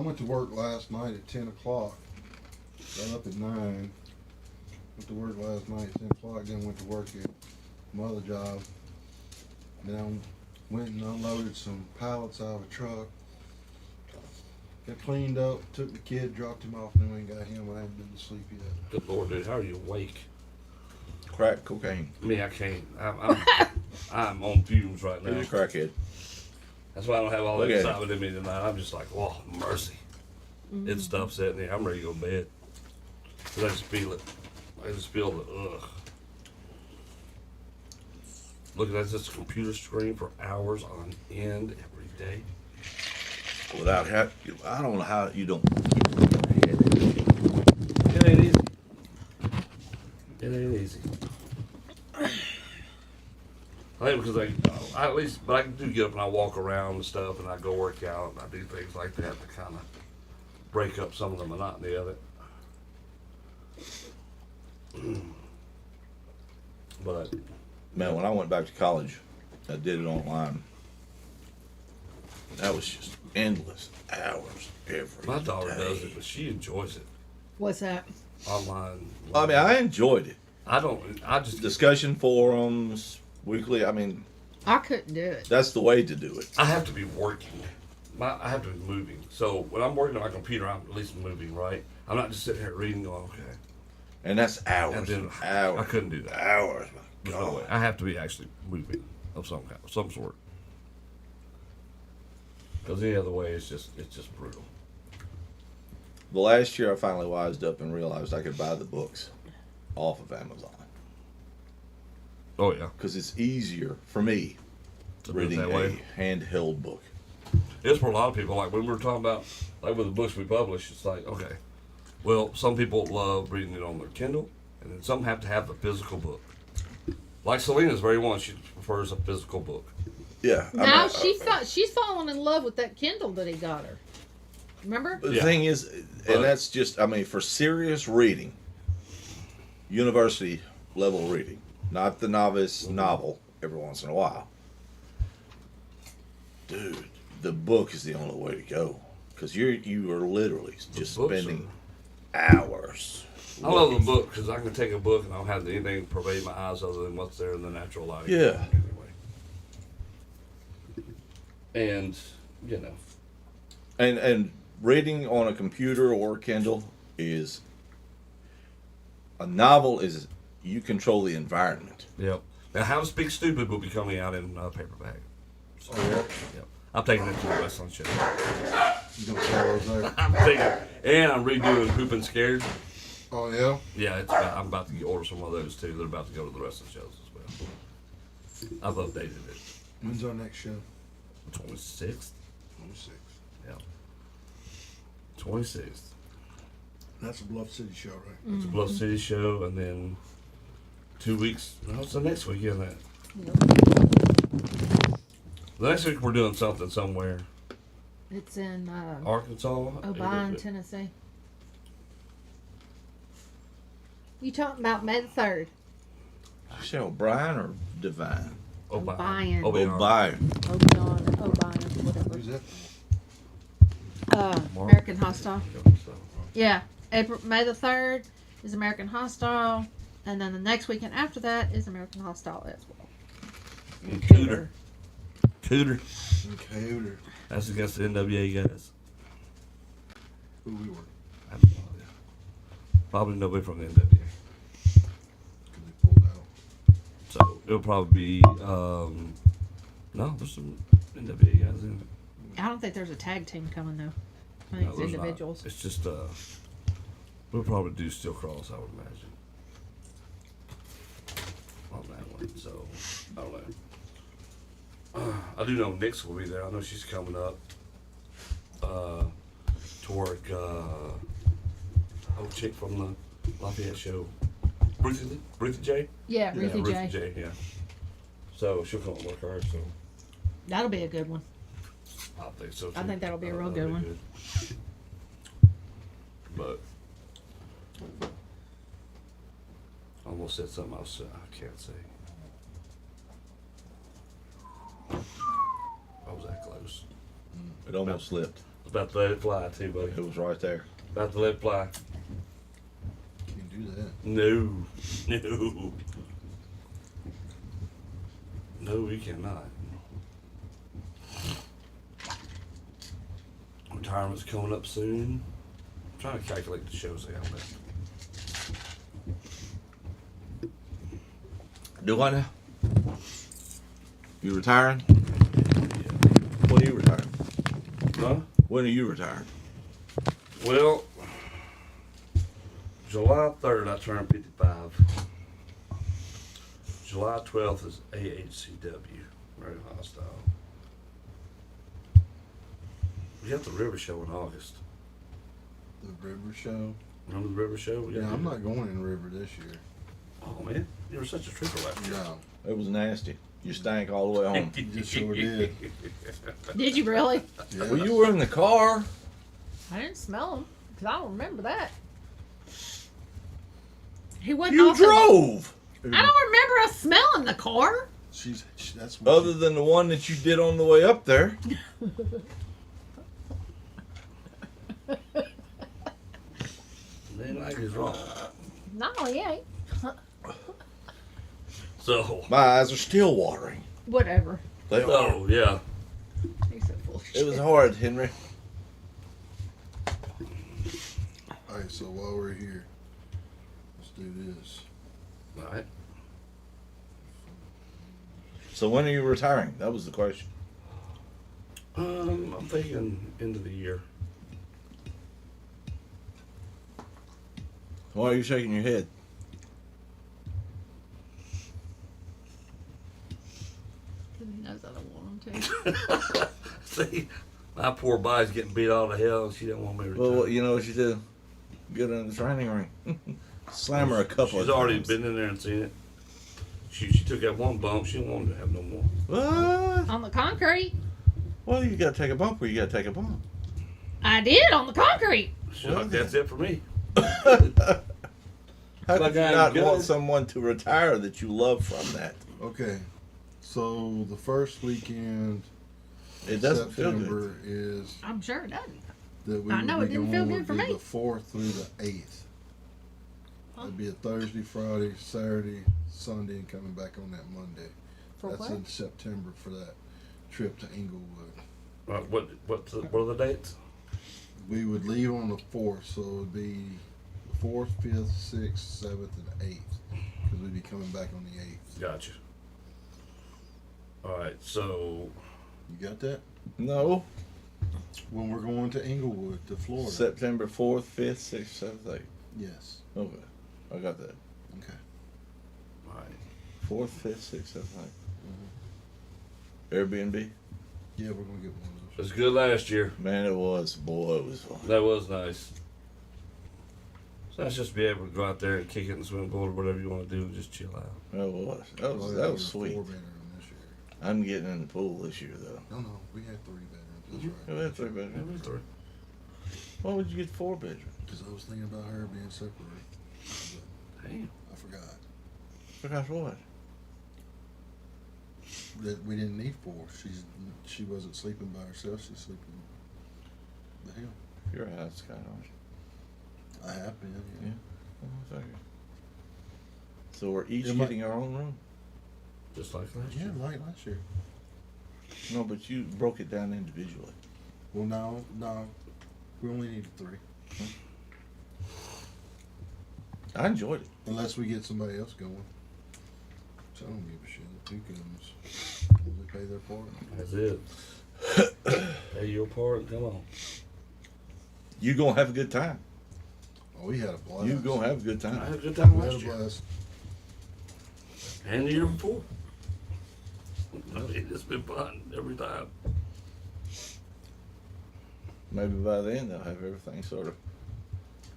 went to work last night at 10 o'clock. Got up at 9. Went to work last night at 10 o'clock. Then went to work at my other job. Then I went and unloaded some pallets out of a truck. Got cleaned up, took the kid, dropped him off, and then got him. I haven't been to sleep yet. Good Lord, dude, how are you awake? Crack cocaine. Me, I can't. I'm on fumes right now. He's a crackhead. That's why I don't have all Look that at excitement in me tonight. I'm just like, oh, mercy. It's stuff sitting there. I'm ready to go to bed. 'Cause I just feel it. I just feel the ugh. Looking at this computer screen for hours on end every day. Without I don't know how you don't. It ain't easy. It ain't easy. I think because I at least, but I do get up and I walk around and stuff, and I go work out, and I do things like that to kind of break up some of the monotony of it. But Man, when I went back to college, I did it online. That was just endless hours every my daughter day. does it, but she enjoys it What's that? online. I mean, I enjoyed it. I don't. I just Discussion forums, weekly. I mean, I couldn't do it. that's the way to do it. I have to be working. I have to be moving. So when I'm working on my computer, I'm at least moving, right? I'm not just sitting here reading going, okay. And that's hours. And then hours. I couldn't do that. Hours. My There's no God. way. I have to be actually moving of some kind, some sort. Because any other way, it's just brutal. The last year, I finally wised up and realized I could buy the books off of Amazon Oh yeah, because it's easier for me to do it reading that a way. handheld book. It's for a lot of people. Like when we were talking about, like with the books we publish, it's like okay, well, some people love reading it on their Kindle, and then some have to have the physical book. Like Selena's very one; she prefers a physical book. Yeah. Now she's fallen in love with that Kindle that he got her. Remember? The Yeah. thing is, But- and that's just, I mean, for serious reading, university level reading, not the novice novel every once in a while. Dude, the book is the only way to go because you are literally just books spending hours. I love the looking. book because I can take a book and I don't have anything pervade my eyes other than what's there in the natural light. Yeah. Anyway. And you know, And reading on a computer or Kindle is a novel is you control the environment. yep. Now, How to Speak Stupid will be coming out in paperback. So, Oh, yeah? yep. I'm taking it to the Westland show. You gonna sell those there? I'm taking, and I'm redoing Poop and Scared. Oh, yeah? Yeah, I'm about to order some of those too. They're about to go to the Westland shows as well. I've updated it. When's our next show? 26th. 26. Yeah. 26th. That's a Bluff City show, right? It's a Bluff City show, and then 2 weeks. No, it's the next week, isn't it? The next week we're doing something somewhere. It's in Arkansas. Obion, Tennessee. You talking about May the 3rd? Say O'Brien or Divine? Obion. O'Brien. Obion, whatever. Who's that? American Hostile. Yeah, May the 3rd is American Hostile, and then the next weekend after that is American Hostile as well. And Cooter. Cooter. Cooter. That's against the NWA guys. Who we were. I have no idea. Probably nobody from the NWA. Because they pulled out. So it'll probably be no, there's some NWA guys in it. I don't think there's a tag team coming though. I think No, it's there's not. individuals. It's just we'll probably do Steel Cross, I would imagine. On that one, so I don't know. I do know Nix will be there. I know she's coming up. To work. Old chick from the Lafayette show, Ruthie J. Yeah, Ruthie J. Ruthie J. Yeah. So she'll come and work her. So That'll be a good one. I think so too. I think that'll be a real That'll good be one. But I almost said something else I can't say. I was that close. It almost slipped. About to let it fly too, buddy. It was right there. About to let it fly. Can't do that. No. No. No, we cannot. Retirement's coming up soon. I'm trying to calculate the shows I got left. Do I now? You retiring? When are you retiring? Huh? When are you retiring? Well, July 3rd, I turned 55. July 12th is AHCW, very hostile. We got the River Show in August. The River Show. Remember the River Show? We got Yeah, I'm not going in the river this year. Oh, man. You were such a trooper last year. No, It was nasty. You stank all the way home. you sure did. Did you really? Yeah. Well, you were in the car. I didn't smell him because I don't remember that. He wasn't. You off the- drove. I don't remember us smelling the car. That's what Other than the one that you did on the way up there. It ain't like it's wrong. No, he ain't. So, My eyes are still watering. Whatever. They are. oh, yeah. He's so full of shit. It was hard, Henry. All right, so while we're here, let's do this. All right. So when are you retiring? That was the question. I'm thinking end of the year. Why are you shaking your head? Because he knows I don't want him to. See, my poor body's getting beat all to hell, and she don't want me to retire. Well, you know what you do? Get her in the training ring. Slam her a couple She's of already times. been in there and seen it. She took that one bump. She didn't want to have no more. What? On the concrete. Well, you gotta take a bump or you gotta take a bump. I did on the concrete. Shuck, that's it for me. How Like could you I'm not good. want someone to retire that you love from that? Okay, so the first weekend It doesn't feel good. September is I'm sure it doesn't. that we I know would it be didn't going feel good would for be me. the 4th through the 8th. It'd be a Thursday, Friday, Saturday, Sunday, and coming back on that Monday. For That's what? in September for that trip to Inglewood. What are the dates? We would leave on the 4th, so it would be the 4th, 5th, 6th, 7th, and 8th, because we'd be coming back on the 8th. Gotcha. All right, so You got that? No. When we're going to Inglewood, to Florida. September 4th, 5th, 6th, 7th, 8th. Yes. Okay. I got that. Okay. all right. 4th, 5th, 6th, 7th, 8th. Airbnb? Yeah, we're gonna get one of It those. was good last year. Man, it was. Boy, it was fun. That was nice. So that's just be able to go out there and kick it in the swimming pool or whatever you want to do and just chill out. That was. That Oh, was, yeah, that we was were sweet. 4-bedroom this year. I'm getting in the pool this year, though. No, we had 3 bedrooms. That's Yeah, right. that's 3 bedrooms. Why would you get 4 bedrooms? Because I was thinking about her being separated. Damn. I forgot Because what? that we didn't need 4. She wasn't sleeping by herself. She's sleeping with him. You're a house guy, aren't you? I have been. Yeah. Oh, I figured. So we're each Yeah, my- getting our own room? Just like last Yeah, year. like last year. No, but you broke it down individually. Well, no. We only needed 3. I enjoyed it. Unless we get somebody else going. So I don't give a shit. Who comes? They pay their part. That's it. Pay your part and come on. You gonna have a good time. Oh, we had a blast. You gonna have a good I time. had a good time We had a last year. blast. And the year before. I mean, it's been fun every time. Maybe by then they'll have everything sort of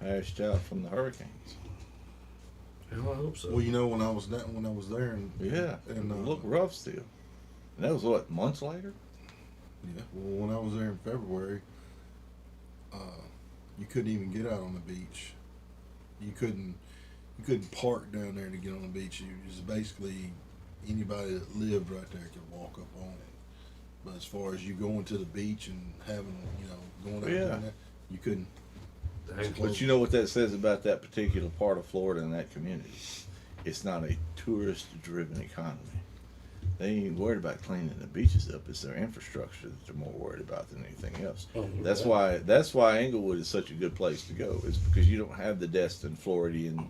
hashed out from the hurricanes. Hell, I hope so. Well, you know, when I was there, and Yeah, and it looked rough still. And that was what, months later? yeah, well, when I was there in February, you couldn't even get out on the beach. You couldn't park down there to get on the beach. It was basically anybody that lived right there could walk up on it. But as far as you going to the beach and having, going out Yeah. there, you couldn't. Dang. But you know what that says about that particular part of Florida and that community? It's not a tourist-driven economy. They ain't worried about cleaning the beaches up. It's their infrastructure that they're more worried about than anything else. Oh, That's yeah. why Inglewood is such a good place to go. Is because you don't have the Destin, Floridian,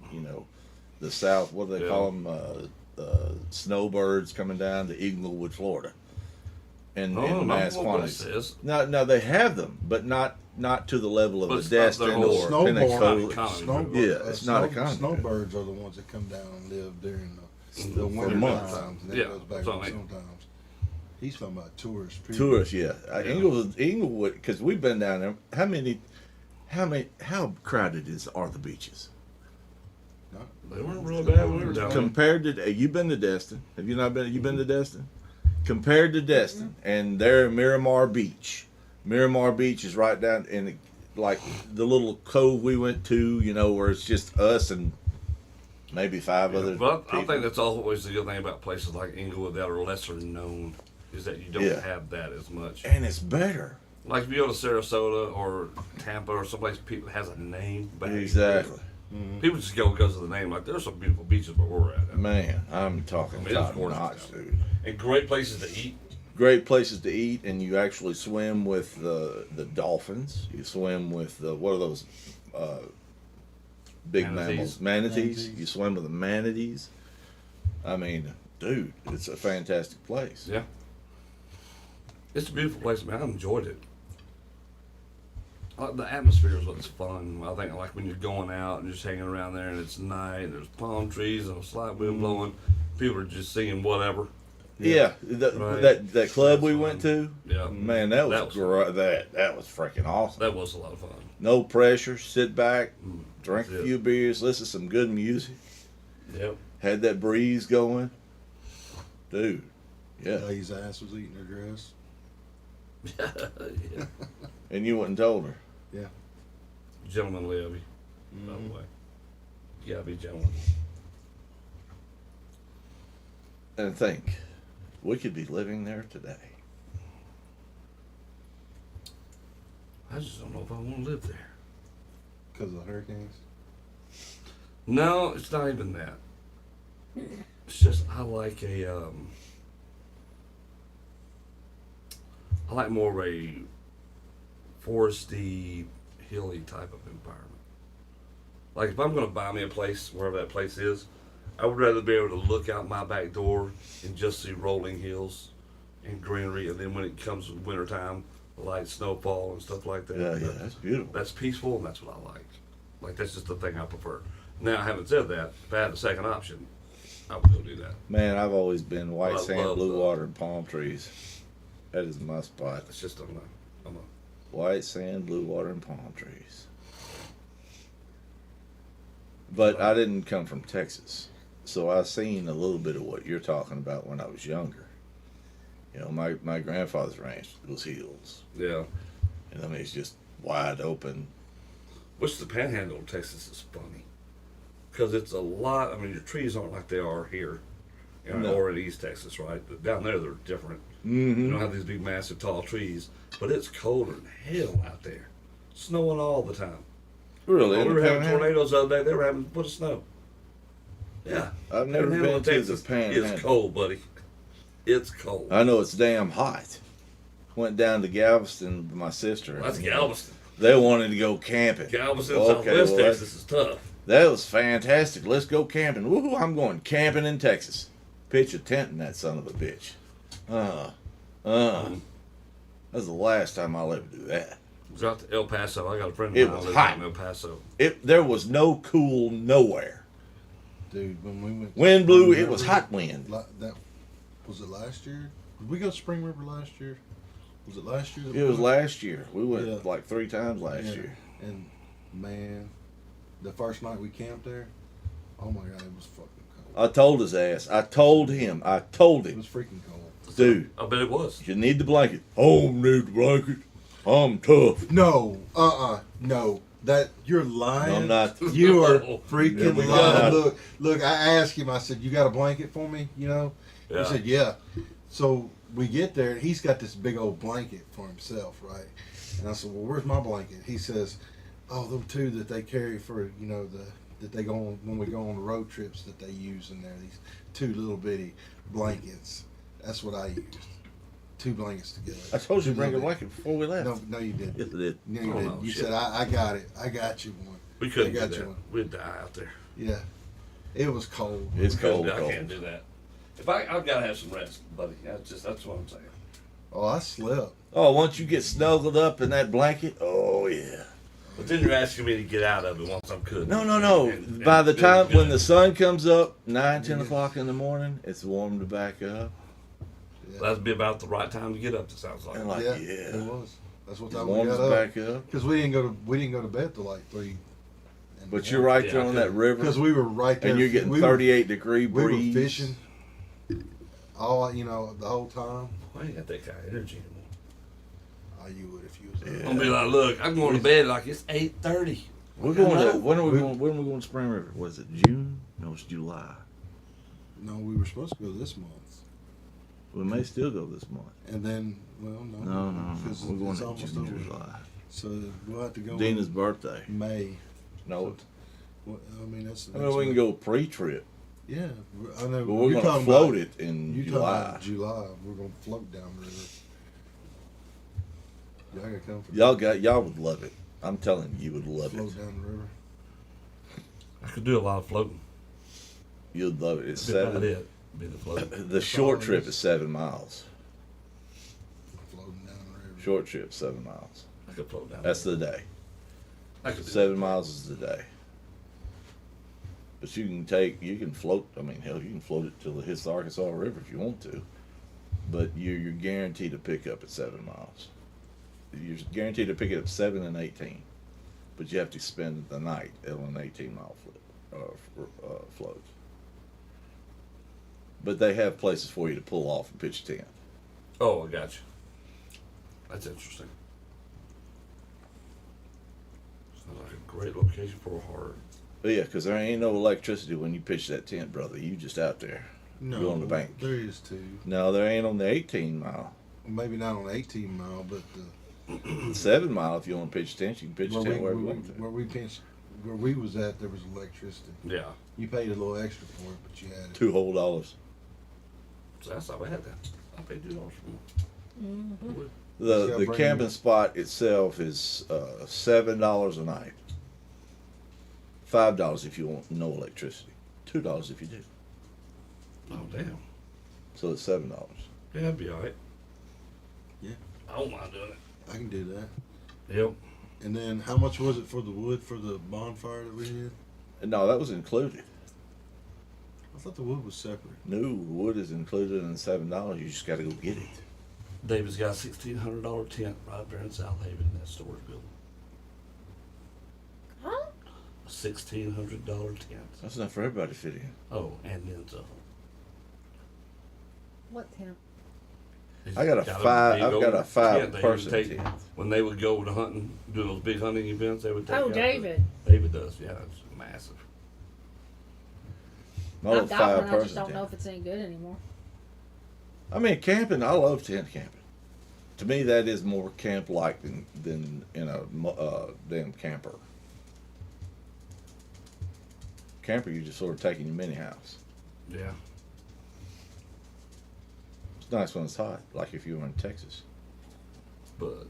the South. What do they Yeah. call them? Snowbirds coming down to Inglewood, Florida, in Oh, mass what quantities. this is. No, they have them, but not to the level of But the it's not Destin their or whole- Pinnacle. Economy. Yeah, it's not economy. Snowbirds are the ones that come down and live during the For winter months. times, and then Yeah, it goes back that's what I to mean. sometimes. He's talking about tourists. Tourists, yeah. Yeah. Inglewood, because we've been down there. How crowded are the beaches They weren't real bad when we were down there. compared to? You've been to Destin? Have you not been? You been to Destin? Compared to Destin, and there, Miramar Beach. Miramar Beach is right down in like the little cove we went to. Where it's just us and maybe five other. But I people. think that's always the good thing about places like Inglewood that are lesser known is that you don't Yeah. have that as much. And it's better. Like if you go to Sarasota or Tampa or someplace people has a name, but Exactly. people just go because of the name. Like there's some beautiful beaches where we're at, Man, I'm talking I mean, it's top gorgeous notch, down dude. and great places to eat. Great places to eat, and you actually swim with the dolphins. You swim with what are those big Manatees. mammals? Manatees. Manatees. You swim with the manatees. I mean, dude, it's a fantastic place. Yeah, it's a beautiful place, man. I enjoyed it. The atmosphere is what's fun. I think like when you're going out and just hanging around there and it's night, and there's palm trees and a slight wind blowing. People are just singing whatever. Yeah, Right. that club we That's went fun. to. Yeah, Man, that was, That was great. That was freaking awesome. that was a lot of fun. No pressure. Sit back, drink That's a it. few beers, listen to some good music. Yep. Had that breeze going, dude. Yeah, Lady's ass was eating her dress. Yeah. and you went and told her. Gentleman Levy, by the way. You gotta be gentlemen. And think, we could be living there today. I just don't know if I want to live there. Because of the hurricanes. No, it's not even that. It's just I like more of a foresty, hilly type of environment. Like if I'm gonna buy me a place, wherever that place is, I would rather be able to look out my back door and just see rolling hills and greenery, and then when it comes wintertime, light snowfall and stuff like that. Yeah, that's beautiful. That's peaceful, and that's what I like. Like that's just the thing I prefer. Now, having said that, if I had a second option, I would go do that. Man, I've always been white I sand, love blue the- water, and palm trees. That is my spot. It's just I'm a White sand, blue water, and palm trees. But I didn't come from Texas, so I seen a little bit of what you're talking about when I was younger. My grandfather's ranch was hills, yeah. and I mean it's just wide open. Which the Panhandle of Texas is funny, because it's a lot. I mean, your trees aren't like they are here, No. or in East Texas, right? But down there they're different. You Mm-hmm. don't have these big, massive, tall trees, but it's colder than hell out there. Snowing all the time. Really, When in we the were having Panhandle? tornadoes the other day. They were having a foot of snow. Yeah, I've never Panhandle been of to the Texas. Panhandle. It's cold, buddy. It's cold. I know it's damn hot. Went down to Galveston with my sister. That's Galveston. They wanted to go camping. Galveston, Okay, Southwest well, Texas is tough. That was fantastic. Let's go camping. Woohoo, I'm going camping in Texas. Pitch a tent in that son of a bitch. That's the last time I'll ever do that. Was out to El Paso. I got a friend It of mine was lives hot. out in El Paso. There was no cool nowhere. Dude, when we went. Wind blew, it was hot wind. That was it last year? Did we go to Spring River last year? Was it last year? that It we was went? last year. We went Yeah. like 3 times last Yeah. year. And man, the first night we camped there, oh my god, it was fucking cold. I told his ass. I told It him, was freaking cold. dude, I bet it was. you need the blanket. Home need the blanket. I'm tough. No, no. That you're lying. No, I'm not. You are No. freaking Never lying. mind. Look. I asked him. I said, "You got a blanket for me?" Yeah. He said, "Yeah." So we get there, and he's got this big old blanket for himself, right? And I said, well, where's my blanket? He says, oh, them two that they carry for, you know, that they go on when we go on the road trips that they use in there. These two little bitty blankets. That's what I used. 2 blankets together. I told you to Two bring a little blanket before we left. No, you didn't. Yes, I did. No, you Oh, didn't. no, You shit. said, I got it. I got you one. We couldn't do I got you that. one. We'd die out there. Yeah. It was cold. It's cold, I cold. can't do that. If I've got to have some rest, buddy. That's what I'm saying. Oh, I slept. Oh, once you get snuggled up in that blanket, oh yeah. But then you're asking me to get out of it once I'm could. No. By the time when the sun comes up, 9-10 o'clock in the morning, it's warm to back up. that'd be about the right time to get up. It sounds like. And like, Yeah, yeah, it was. That's what it's time we warm got to up. back up. Because we didn't go to bed till like 3. But you're right there Yeah, on that river, Because we were right there. and you're getting we 38-degree Were, breeze. we were fishing. All the whole time. I ain't got that kind of energy anymore. Oh, you would if you was there. Yeah. I'm gonna be like, look, I'm going to bed like it's 8:30. We're going Hello? to when are we We- going? When are we going to Spring River? Was it June? No, it's July. No, we were supposed to go this month, We may still go this month. and then no, No, because we're going it's to almost June, over. July. So we'll have to go Dina's in birthday. May. No, Well, I mean that's. I mean we can go pre-trip, Yeah, I know. but we're You're going to talking float about- it in You talking July. about July? We're gonna float down the river. Y'all gotta come for Y'all would love it. I'm telling you, you would love float it. down the river. I could do a lot of floating. You'd love it. It's That'd be about 7. it. Be the floating. The short trip is 7 miles. Floating down the river. Short trip 7 miles. I could float down. That's the day. I could do 7 miles is the day. But you can float. I mean, hell, you can float it till it hits the Arkansas River if you want to. But you're guaranteed to pick up at 7 miles. You're guaranteed to pick it up 7 and 18. But you have to spend the night on an 18-mile float. But they have places for you to pull off and pitch a tent. Oh, I got you. That's interesting. Sounds like a great location for a hard. But yeah, because there ain't no electricity when you pitch that tent, brother. You just out there. No, Go on the bank. There is too. No, there ain't on the 18-mile. Maybe not on 18 mile, but 7 mile, if you want to pitch a tent, you can pitch a tent wherever you want to. where we pinched, where we was at, there was electricity. Yeah. You paid a little extra for it, but you had it. $2 whole. So that's not bad then. I paid $2 for one. Mm-hmm. The gotta bring camping it. spot itself is $7 a night. $5 if you want no electricity. $2 if you do. Oh damn. So it's $7. Yeah, that'd be alright. Yeah. I don't mind doing it. I can do that. Yep. And then how much was it for the wood for the bonfire that we did? No, that was included. I thought the wood was separate. No, wood is included in the $7. You just got to go get it. David's got a $1,600 tent right there in South Haven in that storage building. Huh? A $1,600 tent. That's enough for everybody to fit in. Oh, and then some. What tent? He's I got a big I've old got a tent they would 5-person take- tent. When they would go to hunting, doing those big hunting events, they would take Oh, out David. David does, yeah, it's massive. My little I've got one. I just 5-person don't know tent. if it's any good anymore. I mean, camping, I love tent camping. To me, that is more camp-like than in a damn camper. Camper, you're just sort of taking your mini house. Yeah. It's nice when it's hot, like if you were in Texas. But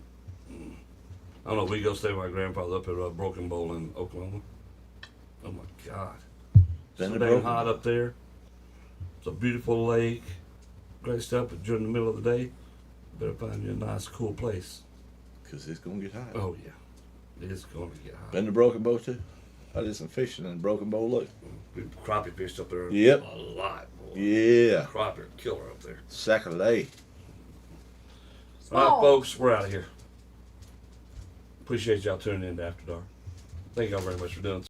I don't know. We go stay with my grandfather up at Broken Bowl in Oklahoma. Oh my God, Been so to damn Broken hot Bowl? up there. It's a beautiful lake, great stuff. But during the middle of the day, you better find you a nice, cool place. Because it's going to get hot. Oh yeah, it's going to get hot. Been to Broken Bow, too? I did some fishing in Broken Bow Lake. We crappie fished up there. Yep. A lot. Boy. Yeah. Crappie are killer up there. Sac-a-lay. All right, Oh. folks, we're out of here. Appreciate y'all tuning in to After Dark. Thank y'all very much for doing